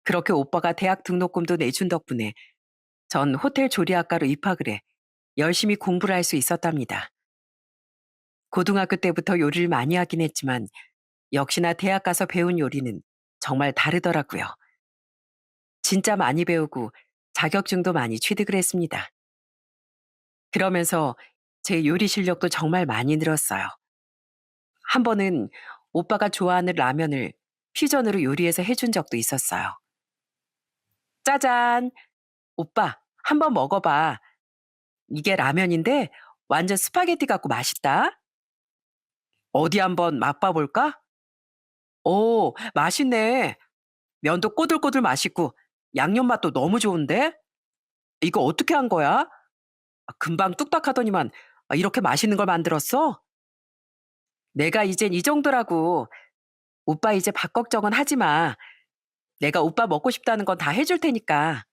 그렇게 오빠가 대학 등록금도 내준 덕분에 전 호텔 조리학과로 입학을 해 열심히 공부를 할 수 있었답니다. 고등학교 때부터 요리를 많이 하긴 했지만 역시나 대학 가서 배운 요리는 정말 다르더라고요. 진짜 많이 배우고 자격증도 많이 취득을 했습니다. 그러면서 제 요리 실력도 정말 많이 늘었어요. 한 번은 오빠가 좋아하는 라면을 퓨전으로 요리해서 해준 적도 있었어요. 짜잔! 오빠, 한번 먹어봐. 이게 라면인데 완전 스파게티 같고 맛있다. 어디 한번 맛봐볼까? 오, 맛있네. 면도 꼬들꼬들 맛있고 양념 맛도 너무 좋은데? 이거 어떻게 한 거야? 금방 뚝딱 하더니만 이렇게 맛있는 걸 만들었어? 내가 이젠 이 정도라고. 오빠 이제 밥 걱정은 하지 마. 내가 오빠 먹고 싶다는 건 다 해줄 테니까.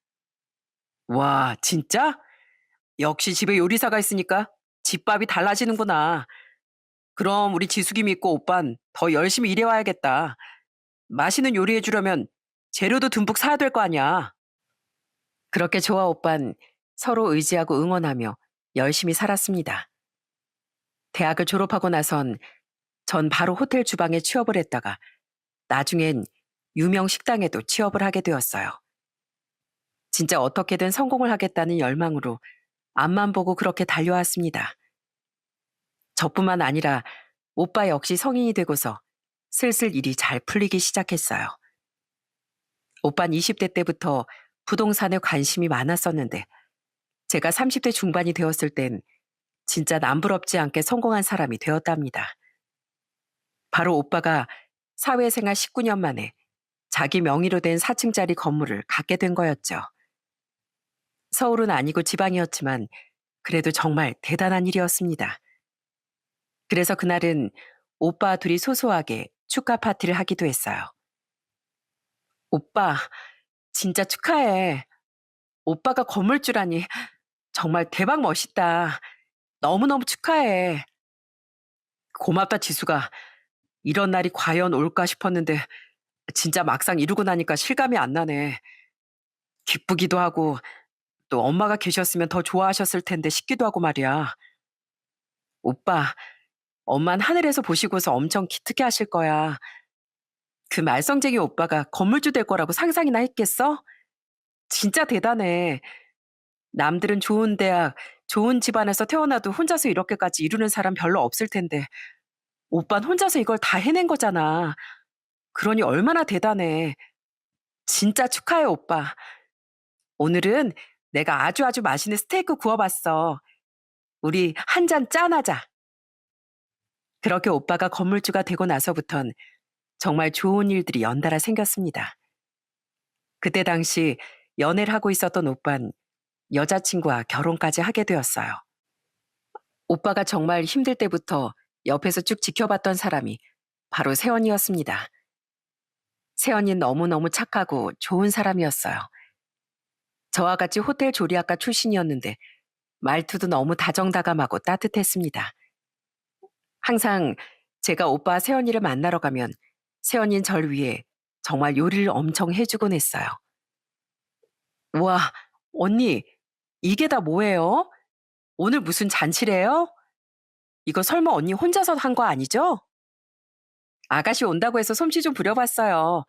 와, 진짜? 역시 집에 요리사가 있으니까 집밥이 달라지는구나. 그럼 우리 지숙이 믿고 오빤 더 열심히 일해와야겠다. 맛있는 요리해 주려면 재료도 듬뿍 사야 될 거 아니야. 그렇게 저와 오빤 서로 의지하고 응원하며 열심히 살았습니다. 대학을 졸업하고 나선 전 바로 호텔 주방에 취업을 했다가 나중엔 유명 식당에도 취업을 하게 되었어요. 진짜 어떻게든 성공을 하겠다는 열망으로 앞만 보고 그렇게 달려왔습니다. 저뿐만 아니라 오빠 역시 성인이 되고서 슬슬 일이 잘 풀리기 시작했어요. 오빤 20대 때부터 부동산에 관심이 많았었는데 제가 30대 중반이 되었을 땐 진짜 남부럽지 않게 성공한 사람이 되었답니다. 바로 오빠가 사회생활 19년 만에 자기 명의로 된 4층짜리 건물을 갖게 된 거였죠. 서울은 아니고 지방이었지만 그래도 정말 대단한 일이었습니다. 그래서 그날은 오빠 둘이 소소하게 축하 파티를 하기도 했어요. 오빠, 진짜 축하해. 오빠가 건물주라니 정말 대박 멋있다. 너무너무 축하해. 고맙다, 지수가. 이런 날이 과연 올까 싶었는데 진짜 막상 이루고 나니까 실감이 안 나네. 기쁘기도 하고 또 엄마가 계셨으면 더 좋아하셨을 텐데 싶기도 하고 말이야. 오빠, 엄만 하늘에서 보시고서 엄청 기특해 하실 거야. 그 말썽쟁이 오빠가 건물주 될 거라고 상상이나 했겠어? 진짜 대단해. 남들은 좋은 대학, 좋은 집안에서 태어나도 혼자서 이렇게까지 이루는 사람 별로 없을 텐데 오빤 혼자서 이걸 다 해낸 거잖아. 그러니 얼마나 대단해. 진짜 축하해, 오빠. 오늘은 내가 아주 맛있는 스테이크 구워봤어. 우리 한 잔 짠하자. 그렇게 오빠가 건물주가 되고 나서부턴 정말 좋은 일들이 연달아 생겼습니다. 그때 당시 연애를 하고 있었던 오빤 여자친구와 결혼까지 하게 되었어요. 오빠가 정말 힘들 때부터 옆에서 쭉 지켜봤던 사람이 바로 세연이었습니다. 세연이는 너무너무 착하고 좋은 사람이었어요. 저와 같이 호텔 조리학과 출신이었는데 말투도 너무 다정다감하고 따뜻했습니다. 항상 제가 오빠 세연이를 만나러 가면 세연이는 절 위해 정말 요리를 엄청 해주곤 했어요. 와, 언니, 이게 다 뭐예요? 오늘 무슨 잔치래요? 이거 설마 언니 혼자서 한 거 아니죠? 아가씨 온다고 해서 솜씨 좀 부려봤어요.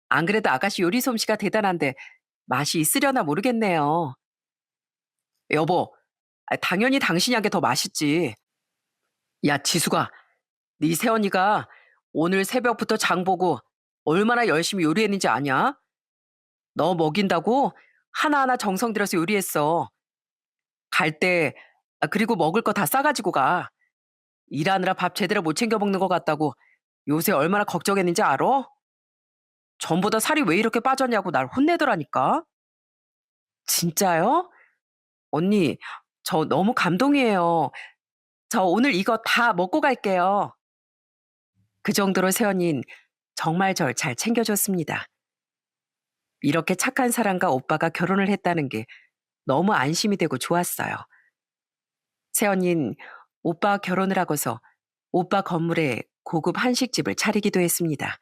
안 그래도 아가씨 요리 솜씨가 대단한데 맛이 있으려나 모르겠네요. 여보, 당연히 당신이 한 게 더 맛있지. 야, 지수가, 네 새언니가 오늘 새벽부터 장 보고 얼마나 열심히 요리했는지 아냐? 너 먹인다고 하나하나 정성 들여서 요리했어. 갈 때, 그리고 먹을 거 다 싸가지고 가. 일하느라 밥 제대로 못 챙겨 먹는 것 같다고 요새 얼마나 걱정했는지 알아? 전보다 살이 왜 이렇게 빠졌냐고 날 혼내더라니까. 진짜요? 언니, 저 너무 감동이에요. 저 오늘 이거 다 먹고 갈게요. 그 정도로 세연인 정말 절 잘 챙겨줬습니다. 이렇게 착한 사람과 오빠가 결혼을 했다는 게 너무 안심이 되고 좋았어요. 세연인 오빠 결혼을 하고서 오빠 건물에 고급 한식집을 차리기도 했습니다.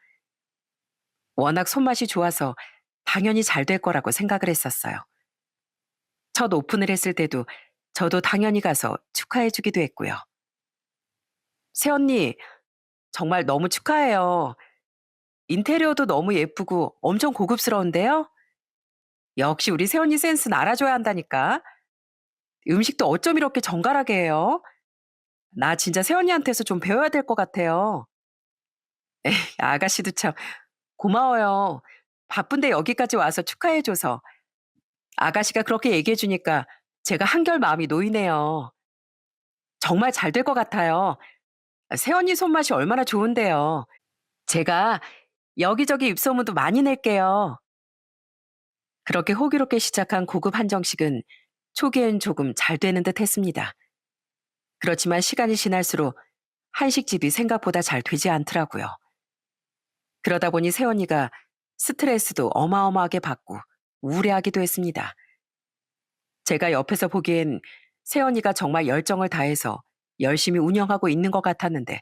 워낙 손맛이 좋아서 당연히 잘 될 거라고 생각을 했었어요. 첫 오픈을 했을 때도 저도 당연히 가서 축하해주기도 했고요. 새언니, 정말 너무 축하해요. 인테리어도 너무 예쁘고 엄청 고급스러운데요? 역시 우리 새언니 센스는 알아줘야 한다니까. 음식도 어쩜 이렇게 정갈하게 해요? 나 진짜 새언니한테서 좀 배워야 될 것 같아요. 에이, 아가씨도 참 고마워요. 바쁜데 여기까지 와서 축하해 줘서. 아가씨가 그렇게 얘기해 주니까 제가 한결 마음이 놓이네요. 정말 잘 될 것 같아요. 새언니 손맛이 얼마나 좋은데요. 제가 여기저기 입소문도 많이 낼게요. 그렇게 호기롭게 시작한 고급 한정식은 초기엔 조금 잘 되는 듯 했습니다. 그렇지만 시간이 지날수록 한식집이 생각보다 잘 되지 않더라고요. 그러다 보니 새언니가 스트레스도 어마어마하게 받고 우울해하기도 했습니다. 제가 옆에서 보기엔 새언니가 정말 열정을 다해서 열심히 운영하고 있는 것 같았는데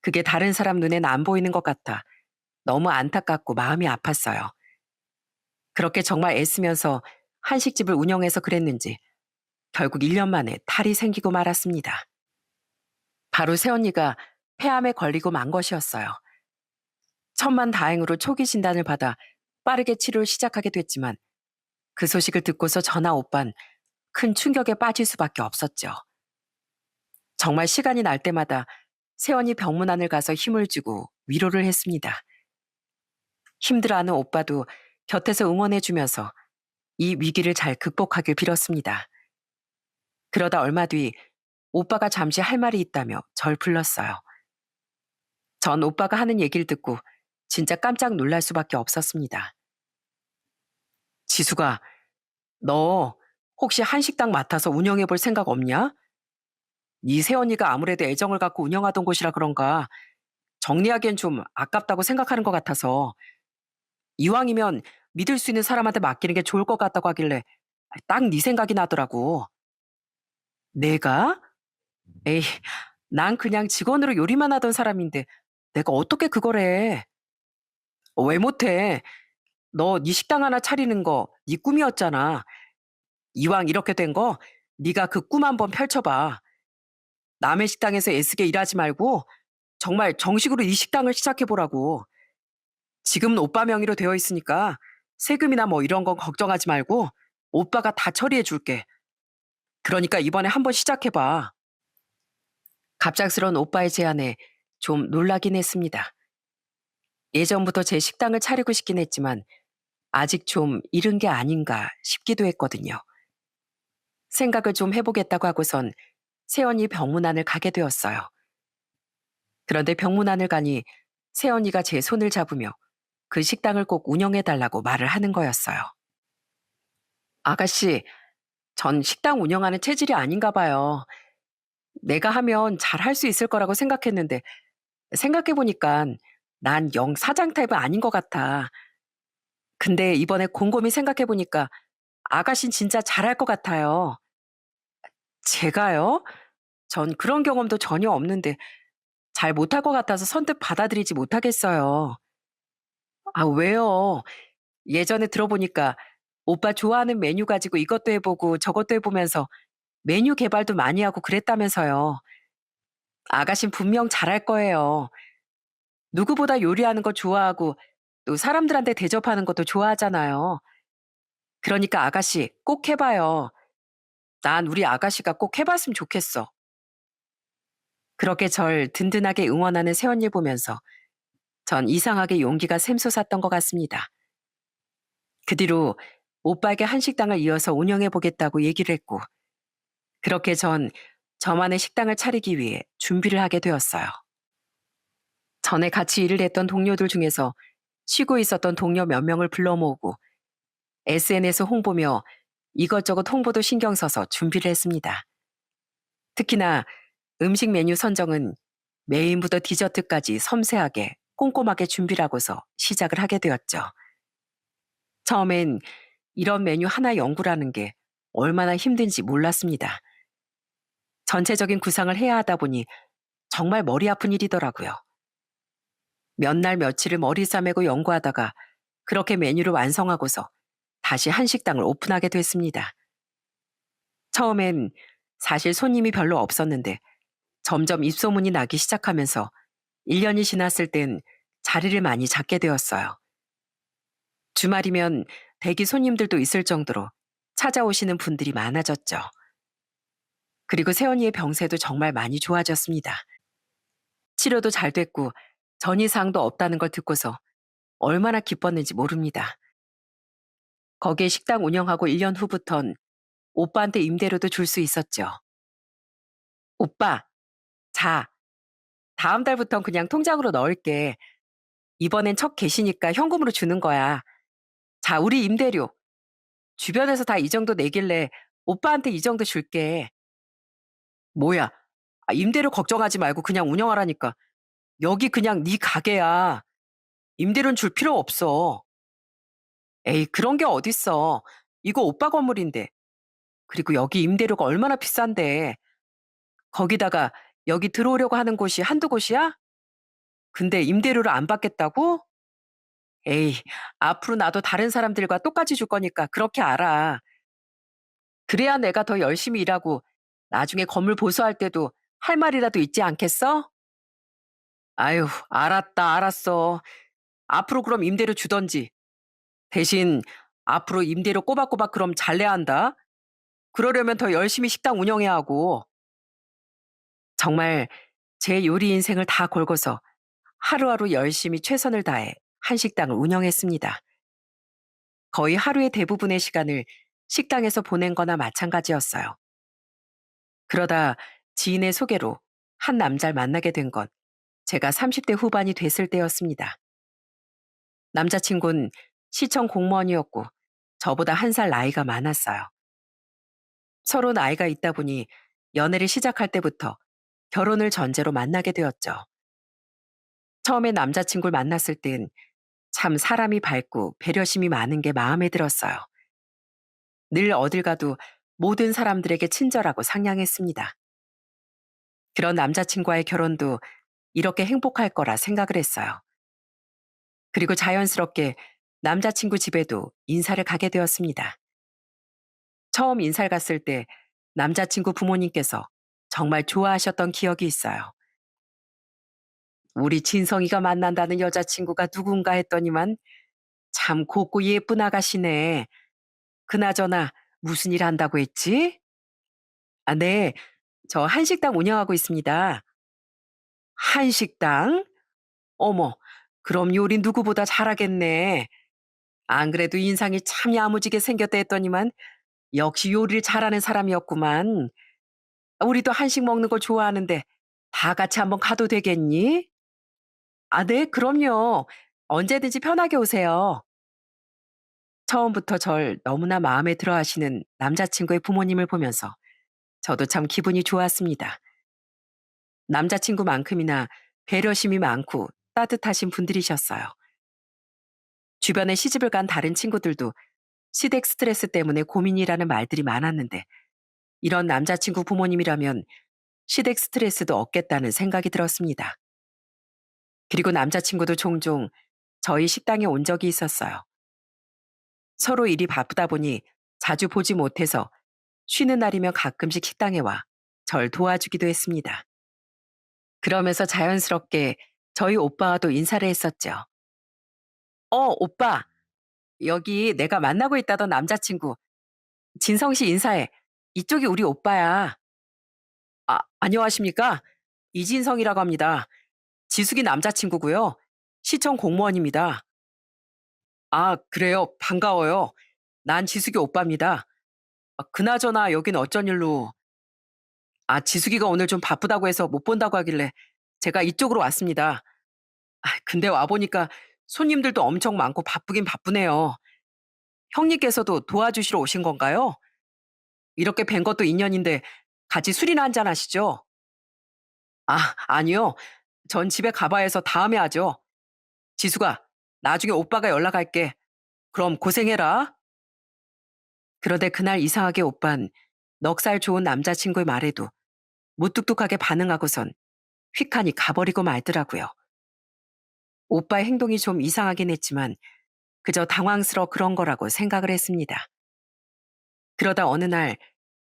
그게 다른 사람 눈엔 안 보이는 것 같아 너무 안타깝고 마음이 아팠어요. 그렇게 정말 애쓰면서 한식집을 운영해서 그랬는지 결국 1년 만에 탈이 생기고 말았습니다. 바로 새언니가 폐암에 걸리고 만 것이었어요. 천만다행으로 초기 진단을 받아 빠르게 치료를 시작하게 됐지만 그 소식을 듣고서 저나 오빤 큰 충격에 빠질 수밖에 없었죠. 정말 시간이 날 때마다 새언니 병문안을 가서 힘을 주고 위로를 했습니다. 힘들어하는 오빠도 곁에서 응원해주면서 이 위기를 잘 극복하길 빌었습니다. 그러다 얼마 뒤 오빠가 잠시 할 말이 있다며 절 불렀어요. 전 오빠가 하는 얘기를 듣고 진짜 깜짝 놀랄 수밖에 없었습니다. 지수가, 너 혹시 한식당 맡아서 운영해 볼 생각 없냐? 네 새언니가 아무래도 애정을 갖고 운영하던 곳이라 그런가 정리하기엔 좀 아깝다고 생각하는 것 같아서 이왕이면 믿을 수 있는 사람한테 맡기는 게 좋을 것 같다고 하길래 딱 네 생각이 나더라고. 내가? 에이, 난 그냥 직원으로 요리만 하던 사람인데 내가 어떻게 그걸 해? 왜 못해? 너 네 식당 하나 차리는 거 네 꿈이었잖아. 이왕 이렇게 된 거 네가 그 꿈 한번 펼쳐봐. 남의 식당에서 애쓰게 일하지 말고 정말 정식으로 네 식당을 시작해보라고. 지금은 오빠 명의로 되어 있으니까 세금이나 뭐 이런 건 걱정하지 말고 오빠가 다 처리해 줄게. 그러니까 이번에 한번 시작해봐. 갑작스러운 오빠의 제안에 좀 놀라긴 했습니다. 예전부터 제 식당을 차리고 싶긴 했지만 아직 좀 이른 게 아닌가 싶기도 했거든요. 생각을 좀 해보겠다고 하고선 새언니 병문안을 가게 되었어요. 그런데 병문안을 가니 새언니가 제 손을 잡으며 그 식당을 꼭 운영해달라고 말을 하는 거였어요. 아가씨, 전 식당 운영하는 체질이 아닌가 봐요. 내가 하면 잘할 수 있을 거라고 생각했는데 생각해보니까 난 영 사장 타입은 아닌 것 같아. 근데 이번에 곰곰이 생각해보니까 아가씨는 진짜 잘할 것 같아요. 제가요? 전 그런 경험도 전혀 없는데 잘 못할 것 같아서 선뜻 받아들이지 못하겠어요. 아, 왜요? 예전에 들어보니까 오빠 좋아하는 메뉴 가지고 이것도 해보고 저것도 해보면서 메뉴 개발도 많이 하고 그랬다면서요. 아가씨는 분명 잘할 거예요. 누구보다 요리하는 거 좋아하고 또 사람들한테 대접하는 것도 좋아하잖아요. 그러니까 아가씨 꼭 해봐요. 난 우리 아가씨가 꼭 해봤으면 좋겠어. 그렇게 절 든든하게 응원하는 새언니 보면서 전 이상하게 용기가 샘솟았던 것 같습니다. 그 뒤로 오빠에게 한식당을 이어서 운영해 보겠다고 얘기를 했고 그렇게 전 저만의 식당을 차리기 위해 준비를 하게 되었어요. 전에 같이 일을 했던 동료들 중에서 쉬고 있었던 동료 몇 명을 불러 모으고 SNS 홍보며 이것저것 홍보도 신경 써서 준비를 했습니다. 특히나 음식 메뉴 선정은 메인부터 디저트까지 섬세하게 꼼꼼하게 준비를 하고서 시작을 하게 되었죠. 처음엔 이런 메뉴 하나 연구라는 게 얼마나 힘든지 몰랐습니다. 전체적인 구상을 해야 하다 보니 정말 머리 아픈 일이더라고요. 몇 날 며칠을 머리 싸매고 연구하다가 그렇게 메뉴를 완성하고서 다시 한식당을 오픈하게 됐습니다. 처음엔 사실 손님이 별로 없었는데 점점 입소문이 나기 시작하면서 1년이 지났을 땐 자리를 많이 잡게 되었어요. 주말이면 대기 손님들도 있을 정도로 찾아오시는 분들이 많아졌죠. 그리고 새언니의 병세도 정말 많이 좋아졌습니다. 치료도 잘 됐고 전이사항도 없다는 걸 듣고서 얼마나 기뻤는지 모릅니다. 거기에 식당 운영하고 1년 후부턴 오빠한테 임대료도 줄 수 있었죠. 오빠, 자, 다음 달부턴 그냥 통장으로 넣을게. 이번엔 첫 계시니까 현금으로 주는 거야. 자, 우리 임대료. 주변에서 다 이 정도 내길래 오빠한테 이 정도 줄게. 뭐야? 임대료 걱정하지 말고 그냥 운영하라니까. 여기 그냥 네 가게야. 임대료는 줄 필요 없어. 에이, 그런 게 어딨어. 이거 오빠 건물인데. 그리고 여기 임대료가 얼마나 비싼데. 거기다가 여기 들어오려고 하는 곳이 한두 곳이야? 근데 임대료를 안 받겠다고? 에이, 앞으로 나도 다른 사람들과 똑같이 줄 거니까 그렇게 알아. 그래야 내가 더 열심히 일하고 나중에 건물 보수할 때도 할 말이라도 있지 않겠어? 아유, 알았다, 알았어. 앞으로 그럼 임대료 주던지. 대신 앞으로 임대료 꼬박꼬박 그럼 잘 내야 한다. 그러려면 더 열심히 식당 운영해야 하고. 정말 제 요리 인생을 다 걸고서 하루하루 열심히 최선을 다해 한식당을 운영했습니다. 거의 하루의 대부분의 시간을 식당에서 보낸 거나 마찬가지였어요. 그러다 지인의 소개로 한 남자를 만나게 된 건 제가 30대 후반이 됐을 때였습니다. 남자친구는 시청 공무원이었고 저보다 한 살 나이가 많았어요. 서로 나이가 있다 보니 연애를 시작할 때부터 결혼을 전제로 만나게 되었죠. 처음에 남자친구를 만났을 땐 참 사람이 밝고 배려심이 많은 게 마음에 들었어요. 늘 어딜 가도 모든 사람들에게 친절하고 상냥했습니다. 그런 남자친구와의 결혼도 이렇게 행복할 거라 생각을 했어요. 그리고 자연스럽게 남자친구 집에도 인사를 가게 되었습니다. 처음 인사를 갔을 때 남자친구 부모님께서 정말 좋아하셨던 기억이 있어요. 우리 진성이가 만난다는 여자친구가 누군가 했더니만 참 곱고 예쁜 아가씨네. 그나저나 무슨 일 한다고 했지? 아, 네. 저 한식당 운영하고 있습니다. 한식당? 어머, 그럼 요리 누구보다 잘하겠네. 안 그래도 인상이 참 야무지게 생겼다 했더니만 역시 요리를 잘하는 사람이었구만. 우리도 한식 먹는 거 좋아하는데 다 같이 한번 가도 되겠니? 아, 네, 그럼요. 언제든지 편하게 오세요. 처음부터 절 너무나 마음에 들어 하시는 남자친구의 부모님을 보면서 저도 참 기분이 좋았습니다. 남자친구만큼이나 배려심이 많고 따뜻하신 분들이셨어요. 주변에 시집을 간 다른 친구들도 시댁 스트레스 때문에 고민이라는 말들이 많았는데 이런 남자친구 부모님이라면 시댁 스트레스도 없겠다는 생각이 들었습니다. 그리고 남자친구도 종종 저희 식당에 온 적이 있었어요. 서로 일이 바쁘다 보니 자주 보지 못해서 쉬는 날이면 가끔씩 식당에 와 절 도와주기도 했습니다. 그러면서 자연스럽게 저희 오빠와도 인사를 했었죠. 오빠. 여기 내가 만나고 있다던 남자친구 진성 씨 인사해. 이쪽이 우리 오빠야. 안녕하십니까? 이진성이라고 합니다. 지숙이 남자친구고요. 시청 공무원입니다. 아, 그래요? 반가워요. 난 지숙이 오빠입니다. 그나저나 여긴 어쩐 일로? 지숙이가 오늘 좀 바쁘다고 해서 못 본다고 하길래 제가 이쪽으로 왔습니다. 근데 와보니까 손님들도 엄청 많고 바쁘긴 바쁘네요. 형님께서도 도와주시러 오신 건가요? 이렇게 뵌 것도 인연인데 같이 술이나 한잔 하시죠? 아니요. 전 집에 가봐야 해서 다음에 하죠. 지수가, 나중에 오빠가 연락할게. 그럼 고생해라. 그런데 그날 이상하게 오빤 넉살 좋은 남자친구의 말에도 무뚝뚝하게 반응하고선 휙하니 가버리고 말더라고요. 오빠의 행동이 좀 이상하긴 했지만 그저 당황스러워 그런 거라고 생각을 했습니다. 그러다 어느 날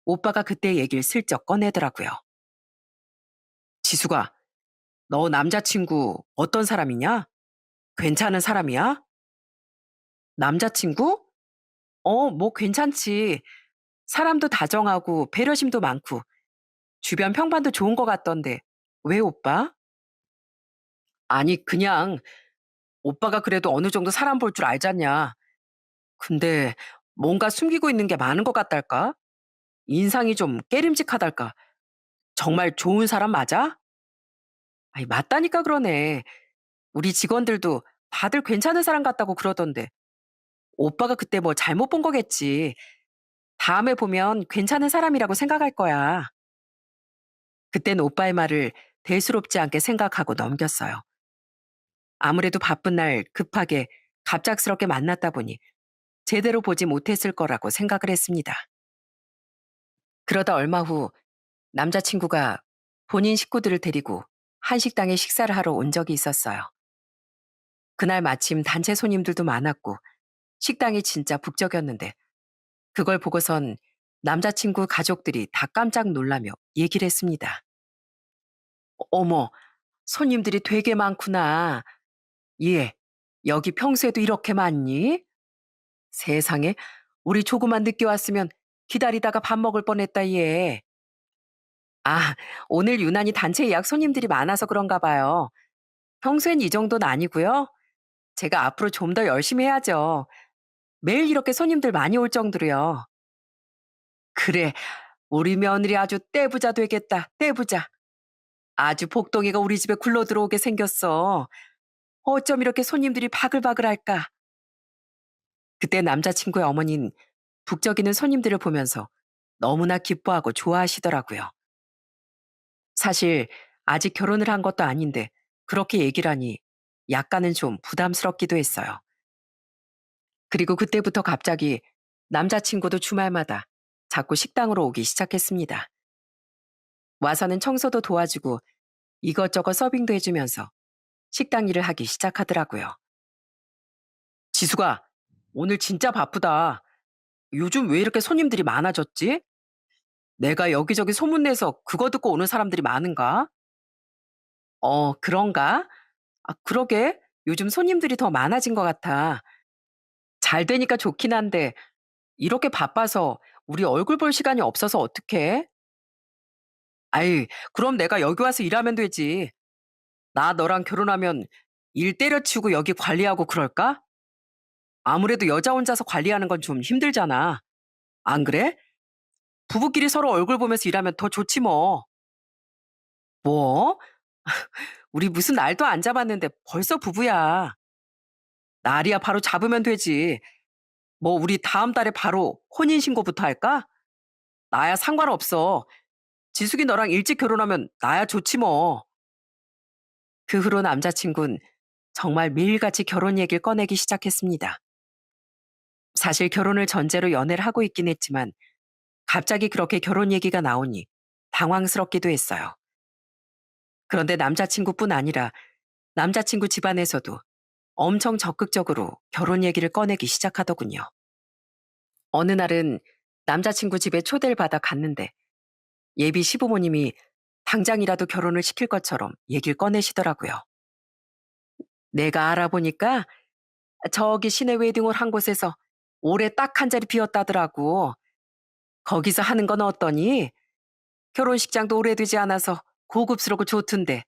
오빠가 그때 얘기를 슬쩍 꺼내더라고요. 지수가, 너 남자친구 어떤 사람이냐? 괜찮은 사람이야? 남자친구? 뭐 괜찮지. 사람도 다정하고 배려심도 많고 주변 평판도 좋은 것 같던데. 왜 오빠? 아니, 그냥 오빠가 그래도 어느 정도 사람 볼 줄 알잖냐. 근데 뭔가 숨기고 있는 게 많은 것 같달까? 인상이 좀 깨림직하달까? 정말 좋은 사람 맞아? 아니, 맞다니까 그러네. 우리 직원들도 다들 괜찮은 사람 같다고 그러던데. 오빠가 그때 뭐 잘못 본 거겠지. 다음에 보면 괜찮은 사람이라고 생각할 거야. 그땐 오빠의 말을 대수롭지 않게 생각하고 넘겼어요. 아무래도 바쁜 날 급하게 갑작스럽게 만났다 보니 제대로 보지 못했을 거라고 생각을 했습니다. 그러다 얼마 후 남자친구가 본인 식구들을 데리고 한식당에 식사를 하러 온 적이 있었어요. 그날 마침 단체 손님들도 많았고 식당이 진짜 북적였는데 그걸 보고선 남자친구 가족들이 다 깜짝 놀라며 얘기를 했습니다. 어머, 손님들이 되게 많구나. 예, 여기 평소에도 이렇게 많니? 세상에, 우리 조금만 늦게 왔으면 기다리다가 밥 먹을 뻔했다, 얘. 아, 오늘 유난히 단체 예약 손님들이 많아서 그런가 봐요. 평소엔 이 정도는 아니고요. 제가 앞으로 좀 더 열심히 해야죠. 매일 이렇게 손님들 많이 올 정도로요. 그래, 우리 며느리 아주 떼부자 되겠다, 떼부자. 아주 복덩이가 우리 집에 굴러 들어오게 생겼어. 어쩜 이렇게 손님들이 바글바글할까? 그때 남자친구의 어머니는 북적이는 손님들을 보면서 너무나 기뻐하고 좋아하시더라고요. 사실 아직 결혼을 한 것도 아닌데 그렇게 얘기를 하니 약간은 좀 부담스럽기도 했어요. 그리고 그때부터 갑자기 남자친구도 주말마다 자꾸 식당으로 오기 시작했습니다. 와서는 청소도 도와주고 이것저것 서빙도 해주면서 식당 일을 하기 시작하더라고요. 지수가, 오늘 진짜 바쁘다. 요즘 왜 이렇게 손님들이 많아졌지? 내가 여기저기 소문내서 그거 듣고 오는 사람들이 많은가? 그런가? 아, 그러게. 요즘 손님들이 더 많아진 것 같아. 잘 되니까 좋긴 한데, 이렇게 바빠서 우리 얼굴 볼 시간이 없어서 어떡해? 아이, 그럼 내가 여기 와서 일하면 되지. 나 너랑 결혼하면 일 때려치우고 여기 관리하고 그럴까? 아무래도 여자 혼자서 관리하는 건 좀 힘들잖아. 안 그래? 부부끼리 서로 얼굴 보면서 일하면 더 좋지 뭐. 뭐? 우리 무슨 날도 안 잡았는데 벌써 부부야. 날이야 바로 잡으면 되지. 뭐 우리 다음 달에 바로 혼인신고부터 할까? 나야 상관없어. 지숙이 너랑 일찍 결혼하면 나야 좋지 뭐. 그 후로 남자친구는 정말 매일같이 결혼 얘기를 꺼내기 시작했습니다. 사실 결혼을 전제로 연애를 하고 있긴 했지만 갑자기 그렇게 결혼 얘기가 나오니 당황스럽기도 했어요. 그런데 남자친구뿐 아니라 남자친구 집안에서도 엄청 적극적으로 결혼 얘기를 꺼내기 시작하더군요. 어느 날은 남자친구 집에 초대를 받아 갔는데 예비 시부모님이 당장이라도 결혼을 시킬 것처럼 얘기를 꺼내시더라고요. 내가 알아보니까 저기 시내 웨딩홀 한 곳에서 올해 딱 한 자리 비었다더라고. 거기서 하는 건 어떠니? 결혼식장도 오래되지 않아서 고급스럽고 좋던데.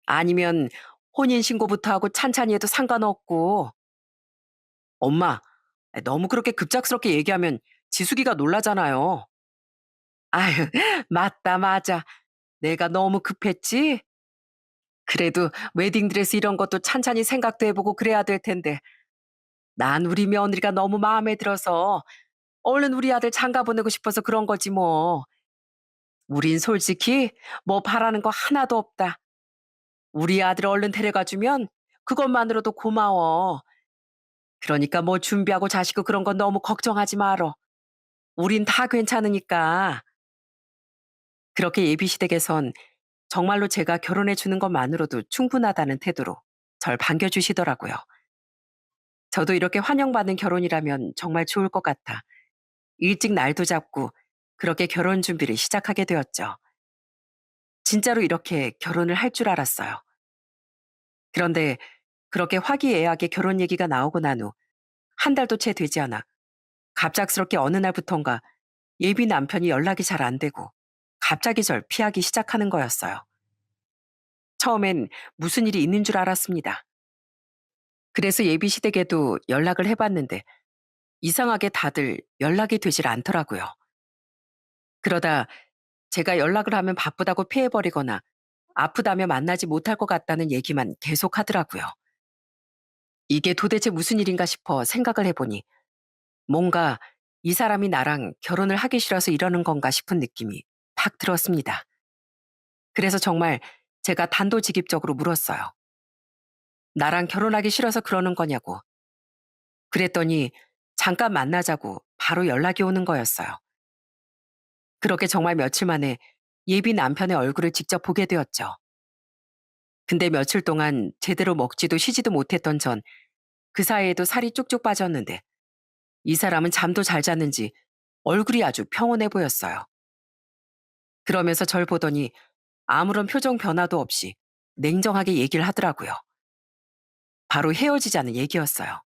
아니면 혼인신고부터 하고 찬찬히 해도 상관없고. 엄마, 너무 그렇게 급작스럽게 얘기하면 지숙이가 놀라잖아요. 아유, 맞다, 맞아. 내가 너무 급했지? 그래도 웨딩드레스 이런 것도 찬찬히 생각도 해보고 그래야 될 텐데. 난 우리 며느리가 너무 마음에 들어서 얼른 우리 아들 장가 보내고 싶어서 그런 거지 뭐. 우린 솔직히 뭐 바라는 거 하나도 없다. 우리 아들 얼른 데려가 주면 그것만으로도 고마워. 그러니까 뭐 준비하고 자시고 그런 건 너무 걱정하지 말어. 우린 다 괜찮으니까. 그렇게 예비시댁에선 정말로 제가 결혼해 주는 것만으로도 충분하다는 태도로 절 반겨주시더라고요. 저도 이렇게 환영받는 결혼이라면 정말 좋을 것 같아 일찍 날도 잡고 그렇게 결혼 준비를 시작하게 되었죠. 진짜로 이렇게 결혼을 할 줄 알았어요. 그런데 그렇게 화기애애하게 결혼 얘기가 나오고 난 후 한 달도 채 되지 않아 갑작스럽게 어느 날부턴가 예비 남편이 연락이 잘 안 되고 갑자기 절 피하기 시작하는 거였어요. 처음엔 무슨 일이 있는 줄 알았습니다. 그래서 예비 시댁에도 연락을 해 봤는데 이상하게 다들 연락이 되질 않더라고요. 그러다 제가 연락을 하면 바쁘다고 피해 버리거나 아프다며 만나지 못할 것 같다는 얘기만 계속 하더라고요. 이게 도대체 무슨 일인가 싶어 생각을 해 보니 뭔가 '이 사람이 나랑 결혼을 하기 싫어서 이러는 건가?' 싶은 느낌이 팍 들었습니다. 그래서 정말 제가 단도직입적으로 물었어요. "나랑 결혼하기 싫어서 그러는 거냐."고. 그랬더니 잠깐 만나자고 바로 연락이 오는 거였어요. 그렇게 정말 며칠 만에 예비 남편의 얼굴을 직접 보게 되었죠. 근데 며칠 동안 제대로 먹지도 쉬지도 못했던 전 그 사이에도 살이 쭉쭉 빠졌는데 이 사람은 잠도 잘 잤는지 얼굴이 아주 평온해 보였어요. 그러면서 절 보더니 아무런 표정 변화도 없이 냉정하게 얘기를 하더라고요. 바로 헤어지자는 얘기였어요.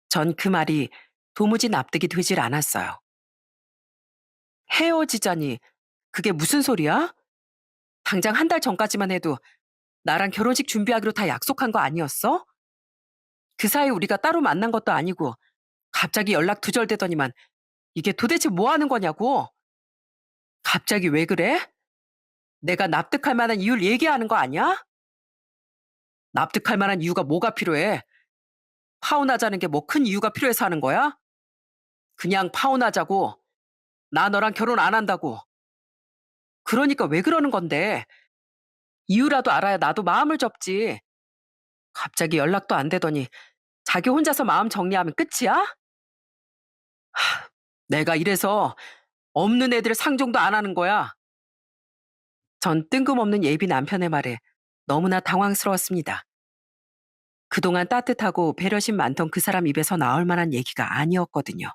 전 그 말이 도무지 납득이 되질 않았어요. 헤어지자니 그게 무슨 소리야? 당장 한 달 전까지만 해도 나랑 결혼식 준비하기로 다 약속한 거 아니었어? 그 사이 우리가 따로 만난 것도 아니고 갑자기 연락 두절되더니만 이게 도대체 뭐 하는 거냐고. 갑자기 왜 그래? 내가 납득할 만한 이유를 얘기하는 거 아니야? 납득할 만한 이유가 뭐가 필요해? 파혼하자는 게 뭐 큰 이유가 필요해서 하는 거야? 그냥 파혼하자고. 나 너랑 결혼 안 한다고. 그러니까 왜 그러는 건데? 이유라도 알아야 나도 마음을 접지. 갑자기 연락도 안 되더니 자기 혼자서 마음 정리하면 끝이야? 내가 이래서 없는 애들 상종도 안 하는 거야. 전 뜬금없는 예비 남편의 말에 너무나 당황스러웠습니다. 그동안 따뜻하고 배려심 많던 그 사람 입에서 나올 만한 얘기가 아니었거든요.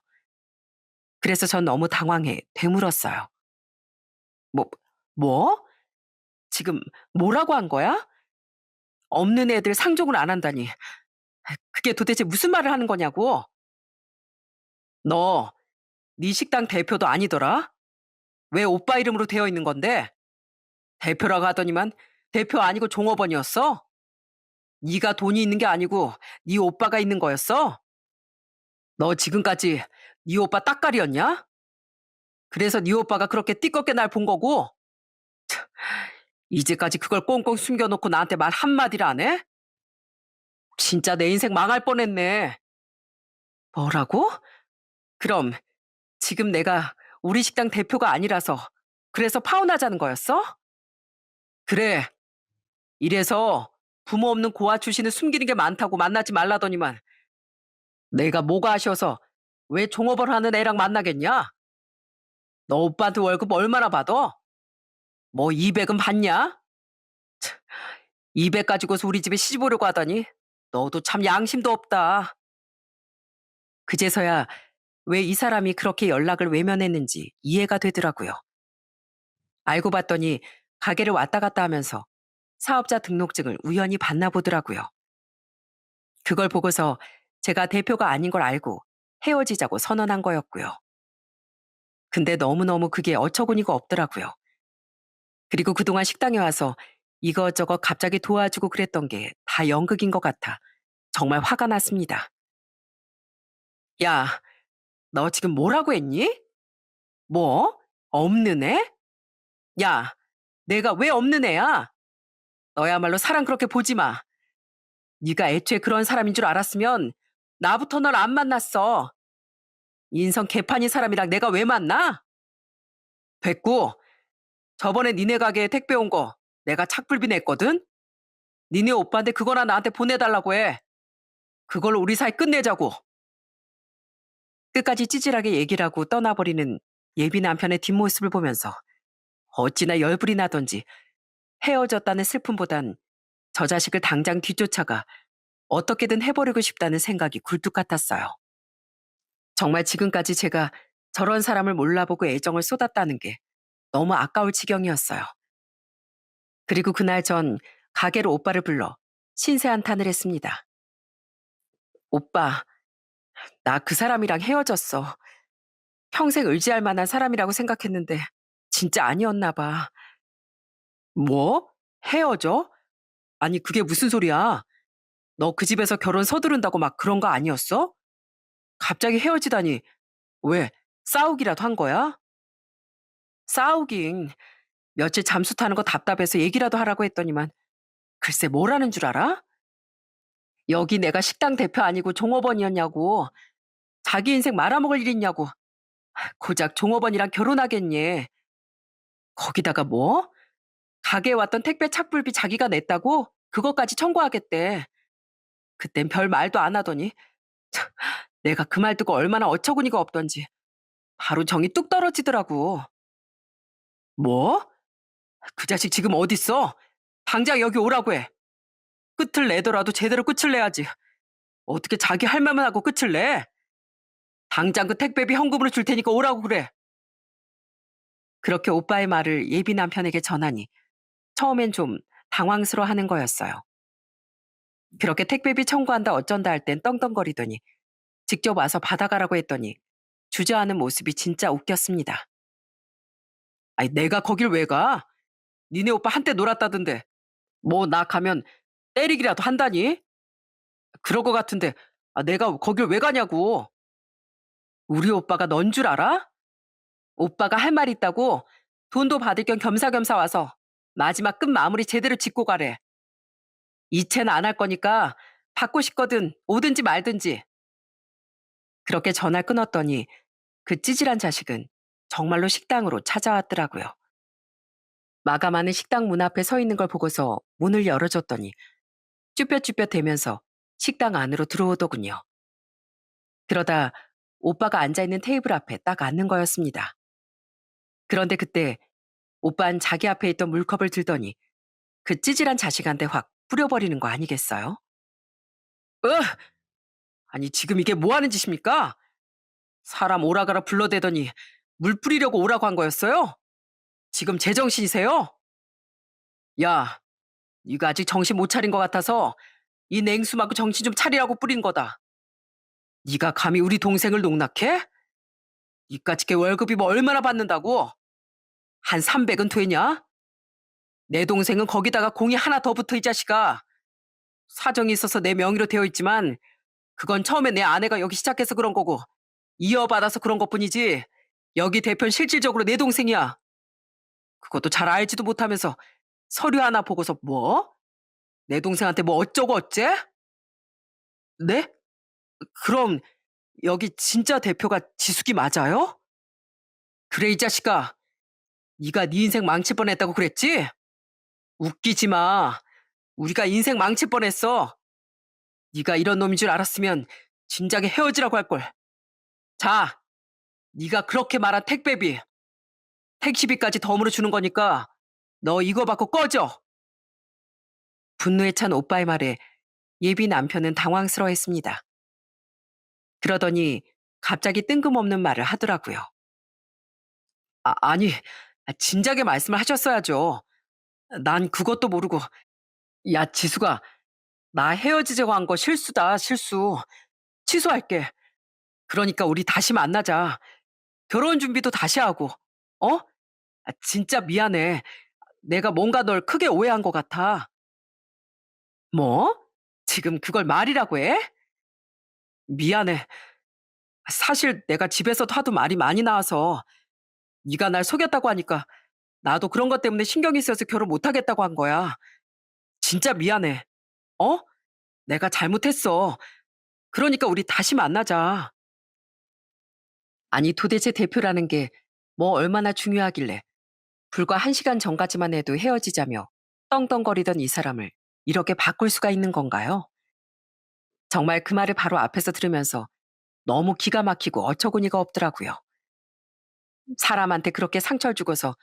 그래서 전 너무 당황해 되물었어요. 뭐, 뭐? 지금 뭐라고 한 거야? 없는 애들 상종을 안 한다니. 그게 도대체 무슨 말을 하는 거냐고? 너, 네 식당 대표도 아니더라? 왜 오빠 이름으로 되어 있는 건데? 대표라고 하더니만 대표 아니고 종업원이었어? 네가 돈이 있는 게 아니고 네 오빠가 있는 거였어? 너 지금까지 네 오빠 따까리였냐? 그래서 네 오빠가 그렇게 띠껍게 날 본 거고 이제까지 그걸 꽁꽁 숨겨놓고 나한테 말 한마디를 안 해? 진짜 내 인생 망할 뻔했네. 뭐라고? 그럼 지금 내가 우리 식당 대표가 아니라서 그래서 파혼하자는 거였어? 그래. 이래서 부모 없는 고아 출신은 숨기는 게 많다고 만나지 말라더니만 내가 뭐가 아쉬워서 왜 종업원 하는 애랑 만나겠냐? 너 오빠한테 월급 얼마나 받아? 뭐 200은 받냐? 200 가지고서 우리 집에 시집 오려고 하다니 너도 참 양심도 없다. 그제서야 왜 이 사람이 그렇게 연락을 외면했는지 이해가 되더라고요. 알고 봤더니 가게를 왔다 갔다 하면서 사업자 등록증을 우연히 봤나 보더라고요. 그걸 보고서 제가 대표가 아닌 걸 알고 헤어지자고 선언한 거였고요. 근데 너무너무 그게 어처구니가 없더라고요. 그리고 그동안 식당에 와서 이것저것 갑자기 도와주고 그랬던 게 다 연극인 것 같아 정말 화가 났습니다. 야, 너 지금 뭐라고 했니? 뭐? 없는 애? 야, 내가 왜 없는 애야? 너야말로 사람 그렇게 보지 마. 네가 애초에 그런 사람인 줄 알았으면 나부터 널 안 만났어. 인성 개판인 사람이랑 내가 왜 만나? 됐고, 저번에 니네 가게에 택배 온 거 내가 착불비 냈거든? 니네 오빠한테 그거나 나한테 보내달라고 해. 그걸로 우리 사이 끝내자고. 끝까지 찌질하게 얘기를 하고 떠나버리는 예비 남편의 뒷모습을 보면서 어찌나 열불이 나던지 헤어졌다는 슬픔보단 저 자식을 당장 뒤쫓아가 어떻게든 해버리고 싶다는 생각이 굴뚝 같았어요. 정말 지금까지 제가 저런 사람을 몰라보고 애정을 쏟았다는 게 너무 아까울 지경이었어요. 그리고 그날 전 가게로 오빠를 불러 신세 한탄을 했습니다. 오빠, 나 그 사람이랑 헤어졌어. 평생 의지할 만한 사람이라고 생각했는데 진짜 아니었나 봐. 뭐? 헤어져? 아니, 그게 무슨 소리야? 너 그 집에서 결혼 서두른다고 막 그런 거 아니었어? 갑자기 헤어지다니. 왜? 싸우기라도 한 거야? 싸우긴. 며칠 잠수 타는 거 답답해서 얘기라도 하라고 했더니만 글쎄 뭘 하는 줄 알아? 여기 내가 식당 대표 아니고 종업원이었냐고. 자기 인생 말아먹을 일 있냐고. 고작 종업원이랑 결혼하겠니? 거기다가 뭐? 가게에 왔던 택배 착불비 자기가 냈다고? 그것까지 청구하겠대. 그땐 별 말도 안 하더니 내가 그 말 듣고 얼마나 어처구니가 없던지 바로 정이 뚝 떨어지더라고. 뭐? 그 자식 지금 어딨어? 당장 여기 오라고 해. 끝을 내더라도 제대로 끝을 내야지. 어떻게 자기 할 말만 하고 끝을 내? 당장 그 택배비 현금으로 줄 테니까 오라고 그래. 그렇게 오빠의 말을 예비 남편에게 전하니 처음엔 좀 당황스러워하는 거였어요. 그렇게 택배비 청구한다 어쩐다 할 땐 떵떵거리더니 직접 와서 받아가라고 했더니 주저하는 모습이 진짜 웃겼습니다. 아니 내가 거길 왜 가? 니네 오빠 한때 놀았다던데 뭐 나 가면 때리기라도 한다니? 그럴 것 같은데 내가 거길 왜 가냐고. 우리 오빠가 넌 줄 알아? 오빠가 할 말 있다고 돈도 받을 겸 겸사겸사 와서 마지막 끝 마무리 제대로 짓고 가래. 이체는 안 할 거니까 받고 싶거든 오든지 말든지. 그렇게 전화를 끊었더니 그 찌질한 자식은 정말로 식당으로 찾아왔더라고요. 마감하는 식당 문 앞에 서 있는 걸 보고서 문을 열어줬더니 쭈뼛쭈뼛 대면서 식당 안으로 들어오더군요. 그러다 오빠가 앉아있는 테이블 앞에 딱 앉는 거였습니다. 그런데 그때 오빤 자기 앞에 있던 물컵을 들더니 그 찌질한 자식한테 확 뿌려버리는 거 아니겠어요? 으! 아니 지금 이게 뭐 하는 짓입니까? 사람 오라가라 불러대더니 물 뿌리려고 오라고 한 거였어요? 지금 제정신이세요? 야, 네가 아직 정신 못 차린 것 같아서 이 냉수하고 정신 좀 차리라고 뿌린 거다. 네가 감히 우리 동생을 농락해? 이까짓 게 월급이 뭐 얼마나 받는다고? 한 300은 되냐? 내 동생은 거기다가 공이 하나 더 붙어 이 자식아. 사정이 있어서 내 명의로 되어 있지만 그건 처음에 내 아내가 여기 시작해서 그런 거고 이어받아서 그런 것뿐이지 여기 대표는 실질적으로 내 동생이야. 그것도 잘 알지도 못하면서 서류 하나 보고서 뭐? 내 동생한테 뭐 어쩌고 어째? 네? 그럼 여기 진짜 대표가 지숙이 맞아요? 그래 이 자식아. 네가 네 인생 망칠 뻔했다고 그랬지? 웃기지 마. 우리가 인생 망칠 뻔했어. 네가 이런 놈인 줄 알았으면 진작에 헤어지라고 할 걸. 자, 네가 그렇게 말한 택배비, 택시비까지 덤으로 주는 거니까 너 이거 받고 꺼져. 분노에 찬 오빠의 말에 예비 남편은 당황스러워했습니다. 그러더니 갑자기 뜬금없는 말을 하더라고요. 아니, 진작에 말씀을 하셨어야죠. 난 그것도 모르고. 야, 지수가, 나 헤어지자고 한 거 실수다, 실수. 취소할게. 그러니까 우리 다시 만나자. 결혼 준비도 다시 하고. 어? 진짜 미안해. 내가 뭔가 널 크게 오해한 것 같아. 뭐? 지금 그걸 말이라고 해? 미안해. 사실 내가 집에서도 하도 말이 많이 나와서 네가 날 속였다고 하니까 나도 그런 것 때문에 신경이 쓰여서 결혼 못 하겠다고 한 거야. 진짜 미안해. 어? 내가 잘못했어. 그러니까 우리 다시 만나자. 아니 도대체 대표라는 게 뭐 얼마나 중요하길래 불과 1시간 전까지만 해도 헤어지자며 떵떵거리던 이 사람을 이렇게 바꿀 수가 있는 건가요? 정말 그 말을 바로 앞에서 들으면서 너무 기가 막히고 어처구니가 없더라고요. 사람한테 그렇게 상처를 주고서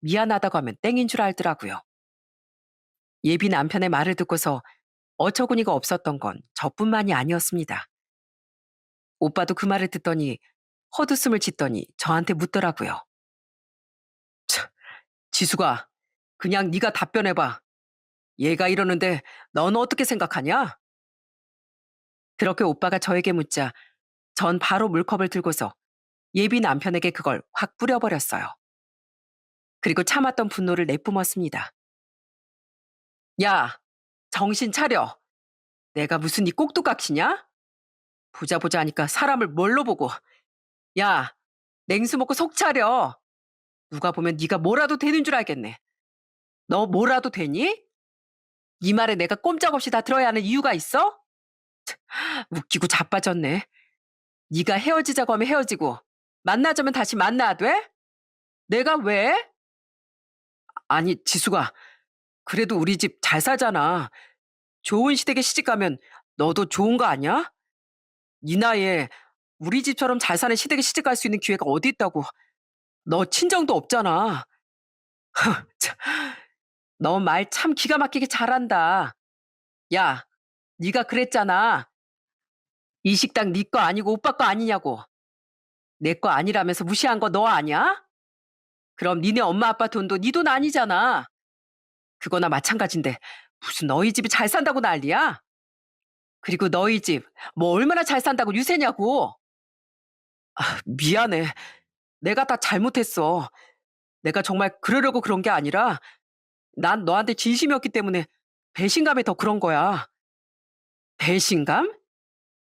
미안하다고 하면 땡인 줄 알더라고요. 예비 남편의 말을 듣고서 어처구니가 없었던 건 저뿐만이 아니었습니다. 오빠도 그 말을 듣더니 헛웃음을 짓더니 저한테 묻더라고요. 참, 지수가 그냥 네가 답변해봐. 얘가 이러는데 넌 어떻게 생각하냐? 그렇게 오빠가 저에게 묻자 전 바로 물컵을 들고서 예비 남편에게 그걸 확 뿌려버렸어요. 그리고 참았던 분노를 내뿜었습니다. 야, 정신 차려. 내가 무슨 네 꼭두각시냐? 보자 보자 하니까 사람을 뭘로 보고. 야, 냉수 먹고 속 차려. 누가 보면 네가 뭐라도 되는 줄 알겠네. 너 뭐라도 되니? 이 말에 내가 꼼짝없이 다 들어야 하는 이유가 있어? 웃기고 자빠졌네. 네가 헤어지자고 하면 헤어지고 만나자면 다시 만나야 돼? 내가 왜? 아니, 지수가 그래도 우리 집 잘 살잖아. 좋은 시댁에 시집 가면 너도 좋은 거 아니야? 이 나이에 우리 집처럼 잘 사는 시댁에 시집 갈 수 있는 기회가 어디 있다고. 너 친정도 없잖아. 너 말 참 기가 막히게 잘한다. 야, 네가 그랬잖아. 이 식당 네 거 아니고 오빠 거 아니냐고. 내 거 아니라면서 무시한 거 너 아니야? 그럼 니네 엄마 아빠 돈도 네 돈 아니잖아. 그거나 마찬가지인데 무슨 너희 집이 잘 산다고 난리야? 그리고 너희 집 뭐 얼마나 잘 산다고 유세냐고. 미안해. 내가 다 잘못했어. 내가 정말 그러려고 그런 게 아니라 난 너한테 진심이었기 때문에 배신감에 더 그런 거야. 배신감?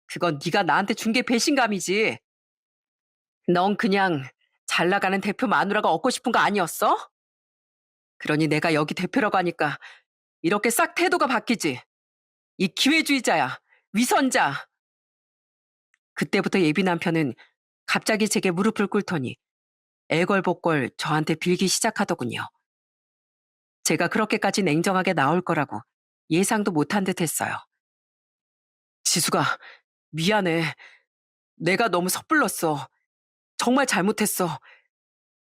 그건 네가 나한테 준 게 배신감이지. 넌 그냥 잘 나가는 대표 마누라가 얻고 싶은 거 아니었어? 그러니 내가 여기 대표라고 하니까 이렇게 싹 태도가 바뀌지. 이 기회주의자야. 위선자. 그때부터 예비 남편은 갑자기 제게 무릎을 꿇더니 애걸복걸 저한테 빌기 시작하더군요. 제가 그렇게까지 냉정하게 나올 거라고 예상도 못한 듯 했어요. 지수가, 미안해. 내가 너무 섣불렀어. 정말 잘못했어.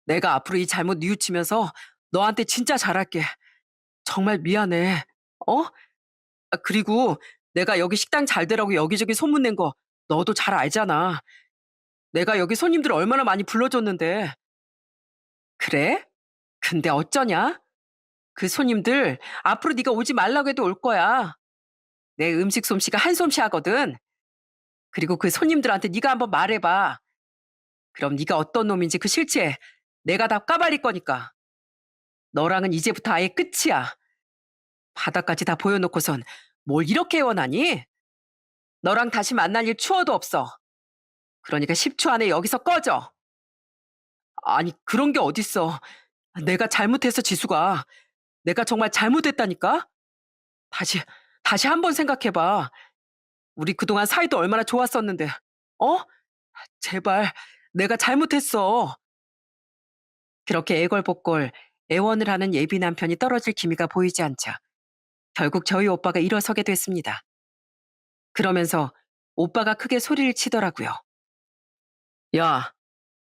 내가 앞으로 이 잘못 뉘우치면서 너한테 진짜 잘할게. 정말 미안해. 어? 그리고 내가 여기 식당 잘 되라고 여기저기 소문낸 거 너도 잘 알잖아. 내가 여기 손님들 얼마나 많이 불러줬는데. 그래? 근데 어쩌냐? 그 손님들 앞으로 네가 오지 말라고 해도 올 거야. 내 음식 솜씨가 한 솜씨 하거든. 그리고 그 손님들한테 네가 한번 말해봐. 그럼 네가 어떤 놈인지 그 실체 내가 다 까발릴 거니까. 너랑은 이제부터 아예 끝이야. 바닥까지 다 보여놓고선 뭘 이렇게 원하니? 너랑 다시 만날 일 추워도 없어. 그러니까 10초 안에 여기서 꺼져. 아니, 그런 게 어딨어. 내가 잘못했어, 지수가. 내가 정말 잘못했다니까? 다시, 다시 한번 생각해봐. 우리 그동안 사이도 얼마나 좋았었는데. 어? 제발, 내가 잘못했어. 그렇게 애걸복걸 애원을 하는 예비 남편이 떨어질 기미가 보이지 않자 결국 저희 오빠가 일어서게 됐습니다. 그러면서 오빠가 크게 소리를 치더라고요. 야,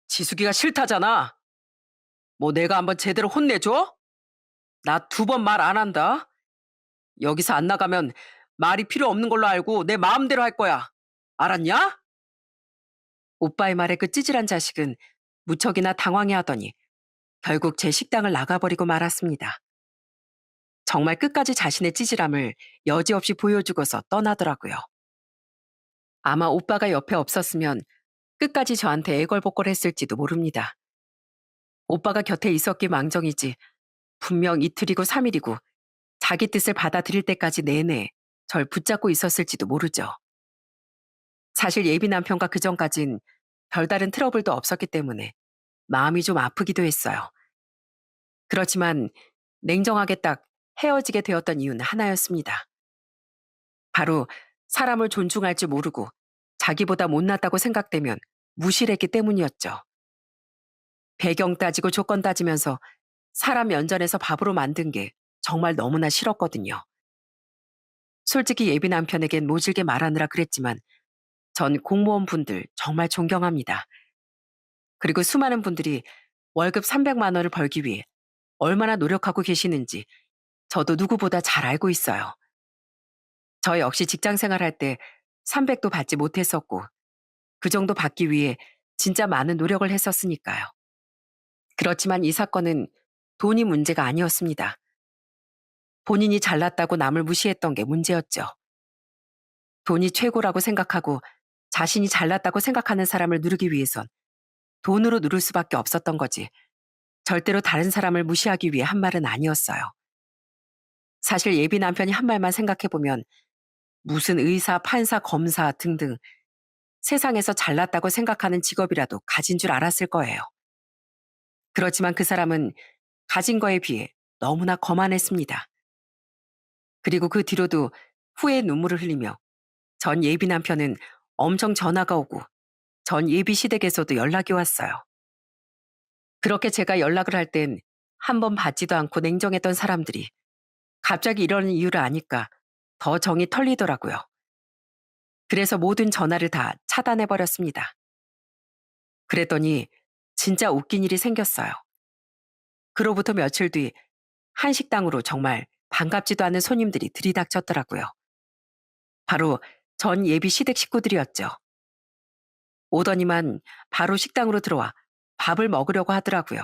지숙이가 싫다잖아. 뭐 내가 한번 제대로 혼내줘? 나 2번 말 안 한다. 여기서 안 나가면 말이 필요 없는 걸로 알고 내 마음대로 할 거야. 알았냐? 오빠의 말에 그 찌질한 자식은 무척이나 당황해하더니 결국 제 식당을 나가버리고 말았습니다. 정말 끝까지 자신의 찌질함을 여지없이 보여주고서 떠나더라고요. 아마 오빠가 옆에 없었으면 끝까지 저한테 애걸복걸했을지도 모릅니다. 오빠가 곁에 있었기 망정이지 분명 이틀이고 3일이고 자기 뜻을 받아들일 때까지 내내 절 붙잡고 있었을지도 모르죠. 사실 예비 남편과 그전까진 별다른 트러블도 없었기 때문에 마음이 좀 아프기도 했어요. 그렇지만 냉정하게 딱 헤어지게 되었던 이유는 하나였습니다. 바로 사람을 존중할 줄 모르고 자기보다 못났다고 생각되면 무시를 했기 때문이었죠. 배경 따지고 조건 따지면서 사람 연전해서 밥으로 만든 게 정말 너무나 싫었거든요. 솔직히 예비 남편에겐 모질게 말하느라 그랬지만 전 공무원분들 정말 존경합니다. 그리고 수많은 분들이 월급 300만 원을 벌기 위해 얼마나 노력하고 계시는지 저도 누구보다 잘 알고 있어요. 저 역시 직장 생활할 때 300도 받지 못했었고 그 정도 받기 위해 진짜 많은 노력을 했었으니까요. 그렇지만 이 사건은 돈이 문제가 아니었습니다. 본인이 잘났다고 남을 무시했던 게 문제였죠. 돈이 최고라고 생각하고 자신이 잘났다고 생각하는 사람을 누르기 위해선 돈으로 누를 수밖에 없었던 거지. 절대로 다른 사람을 무시하기 위해 한 말은 아니었어요. 사실 예비 남편이 한 말만 생각해보면 무슨 의사, 판사, 검사 등등 세상에서 잘났다고 생각하는 직업이라도 가진 줄 알았을 거예요. 그렇지만 그 사람은 가진 거에 비해 너무나 거만했습니다. 그리고 그 뒤로도 후회의 눈물을 흘리며 전 예비 남편은 엄청 전화가 오고 전 예비 시댁에서도 연락이 왔어요. 그렇게 제가 연락을 할 땐 한 번 받지도 않고 냉정했던 사람들이 갑자기 이러는 이유를 아니까 더 정이 털리더라고요. 그래서 모든 전화를 다 차단해버렸습니다. 그랬더니 진짜 웃긴 일이 생겼어요. 그로부터 며칠 뒤 한식당으로 정말 반갑지도 않은 손님들이 들이닥쳤더라고요. 바로 전 예비 시댁 식구들이었죠. 오더니만 바로 식당으로 들어와 밥을 먹으려고 하더라고요.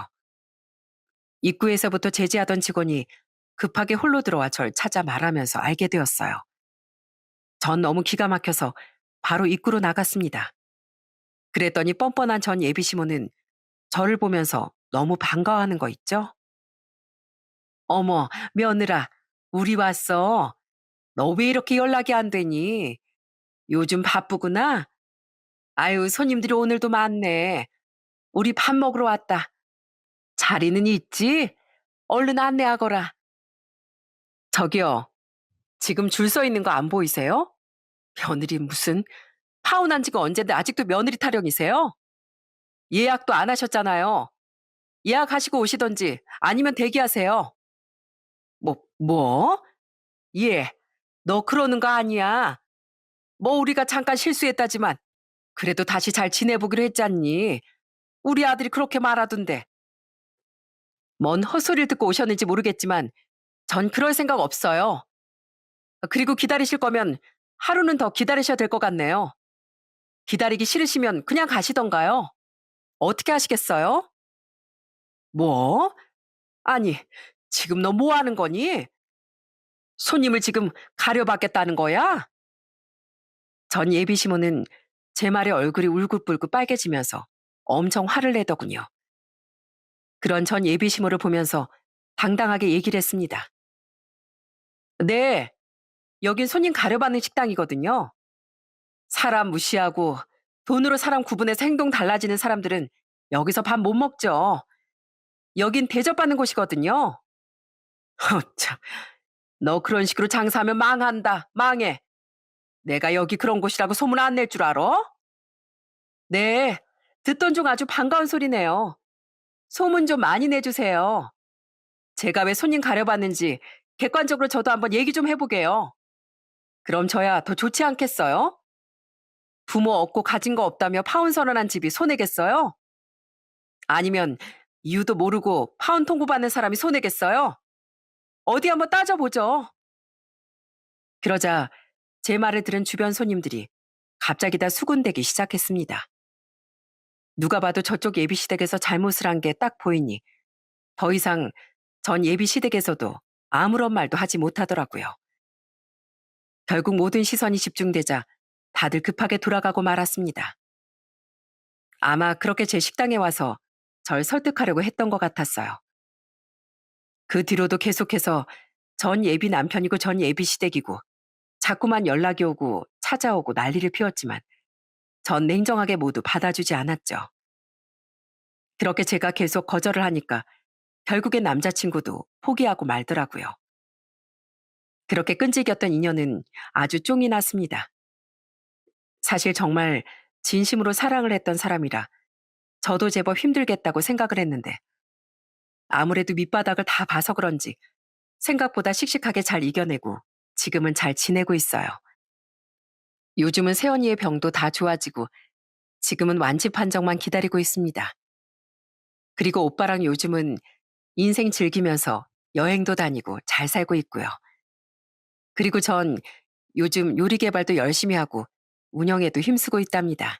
입구에서부터 제지하던 직원이 급하게 홀로 들어와 절 찾아 말하면서 알게 되었어요. 전 너무 기가 막혀서 바로 입구로 나갔습니다. 그랬더니 뻔뻔한 전 예비 시모는 저를 보면서 너무 반가워하는 거 있죠? 어머, 며느라, 우리 왔어. 너 왜 이렇게 연락이 안 되니? 요즘 바쁘구나? 아유, 손님들이 오늘도 많네. 우리 밥 먹으러 왔다. 자리는 있지? 얼른 안내하거라. 저기요, 지금 줄 서 있는 거 안 보이세요? 며느리 무슨 파혼한 지가 언젠데 아직도 며느리 타령이세요? 예약도 안 하셨잖아요. 예약하시고 오시던지 아니면 대기하세요. 뭐? 예, 너 그러는 거 아니야. 뭐 우리가 잠깐 실수했다지만 그래도 다시 잘 지내보기로 했잖니. 우리 아들이 그렇게 말하던데. 뭔 헛소리를 듣고 오셨는지 모르겠지만 전 그럴 생각 없어요. 그리고 기다리실 거면 하루는 더 기다리셔야 될 것 같네요. 기다리기 싫으시면 그냥 가시던가요. 어떻게 하시겠어요? 뭐? 아니, 지금 너 뭐 하는 거니? 손님을 지금 가려받겠다는 거야? 전 예비 시모는 제 말에 얼굴이 울긋불긋 빨개지면서 엄청 화를 내더군요. 그런 전 예비 시모를 보면서 당당하게 얘기를 했습니다. 네, 여긴 손님 가려받는 식당이거든요. 사람 무시하고 돈으로 사람 구분해서 행동 달라지는 사람들은 여기서 밥 못 먹죠. 여긴 대접받는 곳이거든요. 참, 너 그런 식으로 장사하면 망한다. 망해. 내가 여기 그런 곳이라고 소문 안 낼 줄 알아? 네, 듣던 중 아주 반가운 소리네요. 소문 좀 많이 내주세요. 제가 왜 손님 가려봤는지 객관적으로 저도 한번 얘기 좀 해보게요. 그럼 저야 더 좋지 않겠어요? 부모 없고 가진 거 없다며 파혼 선언한 집이 손해겠어요? 아니면 이유도 모르고 파혼 통보받는 사람이 손해겠어요? 어디 한번 따져보죠. 그러자 제 말을 들은 주변 손님들이 갑자기 다 수군대기 시작했습니다. 누가 봐도 저쪽 예비시댁에서 잘못을 한 게 딱 보이니 더 이상 전 예비시댁에서도 아무런 말도 하지 못하더라고요. 결국 모든 시선이 집중되자 다들 급하게 돌아가고 말았습니다. 아마 그렇게 제 식당에 와서 절 설득하려고 했던 것 같았어요. 그 뒤로도 계속해서 전 예비 남편이고 전 예비 시댁이고 자꾸만 연락이 오고 찾아오고 난리를 피웠지만 전 냉정하게 모두 받아주지 않았죠. 그렇게 제가 계속 거절을 하니까 결국엔 남자친구도 포기하고 말더라고요. 그렇게 끈질겼던 인연은 아주 쫑이 났습니다. 사실 정말 진심으로 사랑을 했던 사람이라 저도 제법 힘들겠다고 생각을 했는데 아무래도 밑바닥을 다 봐서 그런지 생각보다 씩씩하게 잘 이겨내고 지금은 잘 지내고 있어요. 요즘은 새언니의 병도 다 좋아지고 지금은 완치 판정만 기다리고 있습니다. 그리고 오빠랑 요즘은 인생 즐기면서 여행도 다니고 잘 살고 있고요. 그리고 전 요즘 요리 개발도 열심히 하고 운영에도 힘쓰고 있답니다.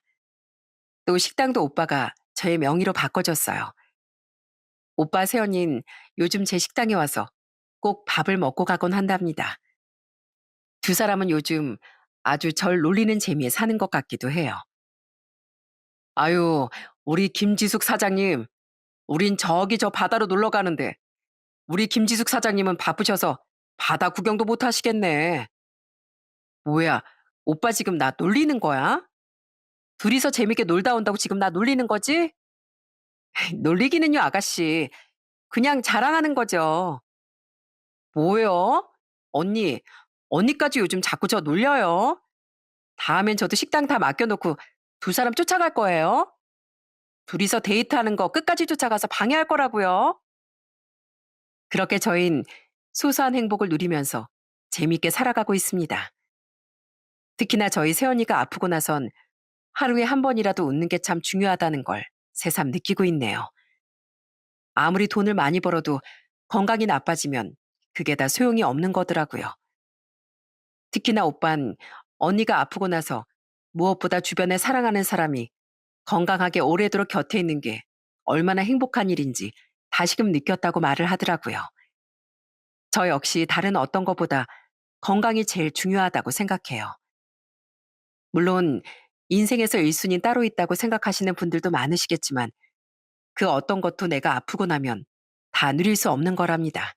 또 식당도 오빠가 저의 명의로 바꿔줬어요. 오빠 새언니는 요즘 제 식당에 와서 꼭 밥을 먹고 가곤 한답니다. 두 사람은 요즘 아주 절 놀리는 재미에 사는 것 같기도 해요. 아유, 우리 김지숙 사장님, 우린 저기 저 바다로 놀러 가는데 우리 김지숙 사장님은 바쁘셔서 바다 구경도 못 하시겠네. 뭐야, 오빠 지금 나 놀리는 거야? 둘이서 재밌게 놀다 온다고 지금 나 놀리는 거지? 놀리기는요, 아가씨. 그냥 자랑하는 거죠. 뭐요? 언니, 언니까지 요즘 자꾸 저 놀려요. 다음엔 저도 식당 다 맡겨놓고 두 사람 쫓아갈 거예요. 둘이서 데이트하는 거 끝까지 쫓아가서 방해할 거라고요. 그렇게 저흰 소소한 행복을 누리면서 재밌게 살아가고 있습니다. 특히나 저희 새언니가 아프고 나선 하루에 한 번이라도 웃는 게 참 중요하다는 걸 새삼 느끼고 있네요. 아무리 돈을 많이 벌어도 건강이 나빠지면 그게 다 소용이 없는 거더라고요. 특히나 오빤 언니가 아프고 나서 무엇보다 주변에 사랑하는 사람이 건강하게 오래도록 곁에 있는 게 얼마나 행복한 일인지 다시금 느꼈다고 말을 하더라고요. 저 역시 다른 어떤 것보다 건강이 제일 중요하다고 생각해요. 물론 인생에서 1순위 따로 있다고 생각하시는 분들도 많으시겠지만 그 어떤 것도 내가 아프고 나면 다 누릴 수 없는 거랍니다.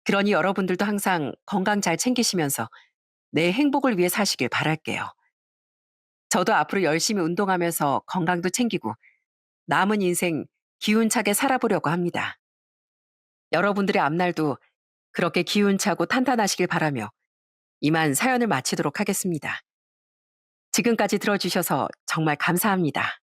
그러니 여러분들도 항상 건강 잘 챙기시면서 내 행복을 위해 사시길 바랄게요. 저도 앞으로 열심히 운동하면서 건강도 챙기고 남은 인생 기운차게 살아보려고 합니다. 여러분들의 앞날도 그렇게 기운차고 탄탄하시길 바라며 이만 사연을 마치도록 하겠습니다. 지금까지 들어주셔서 정말 감사합니다.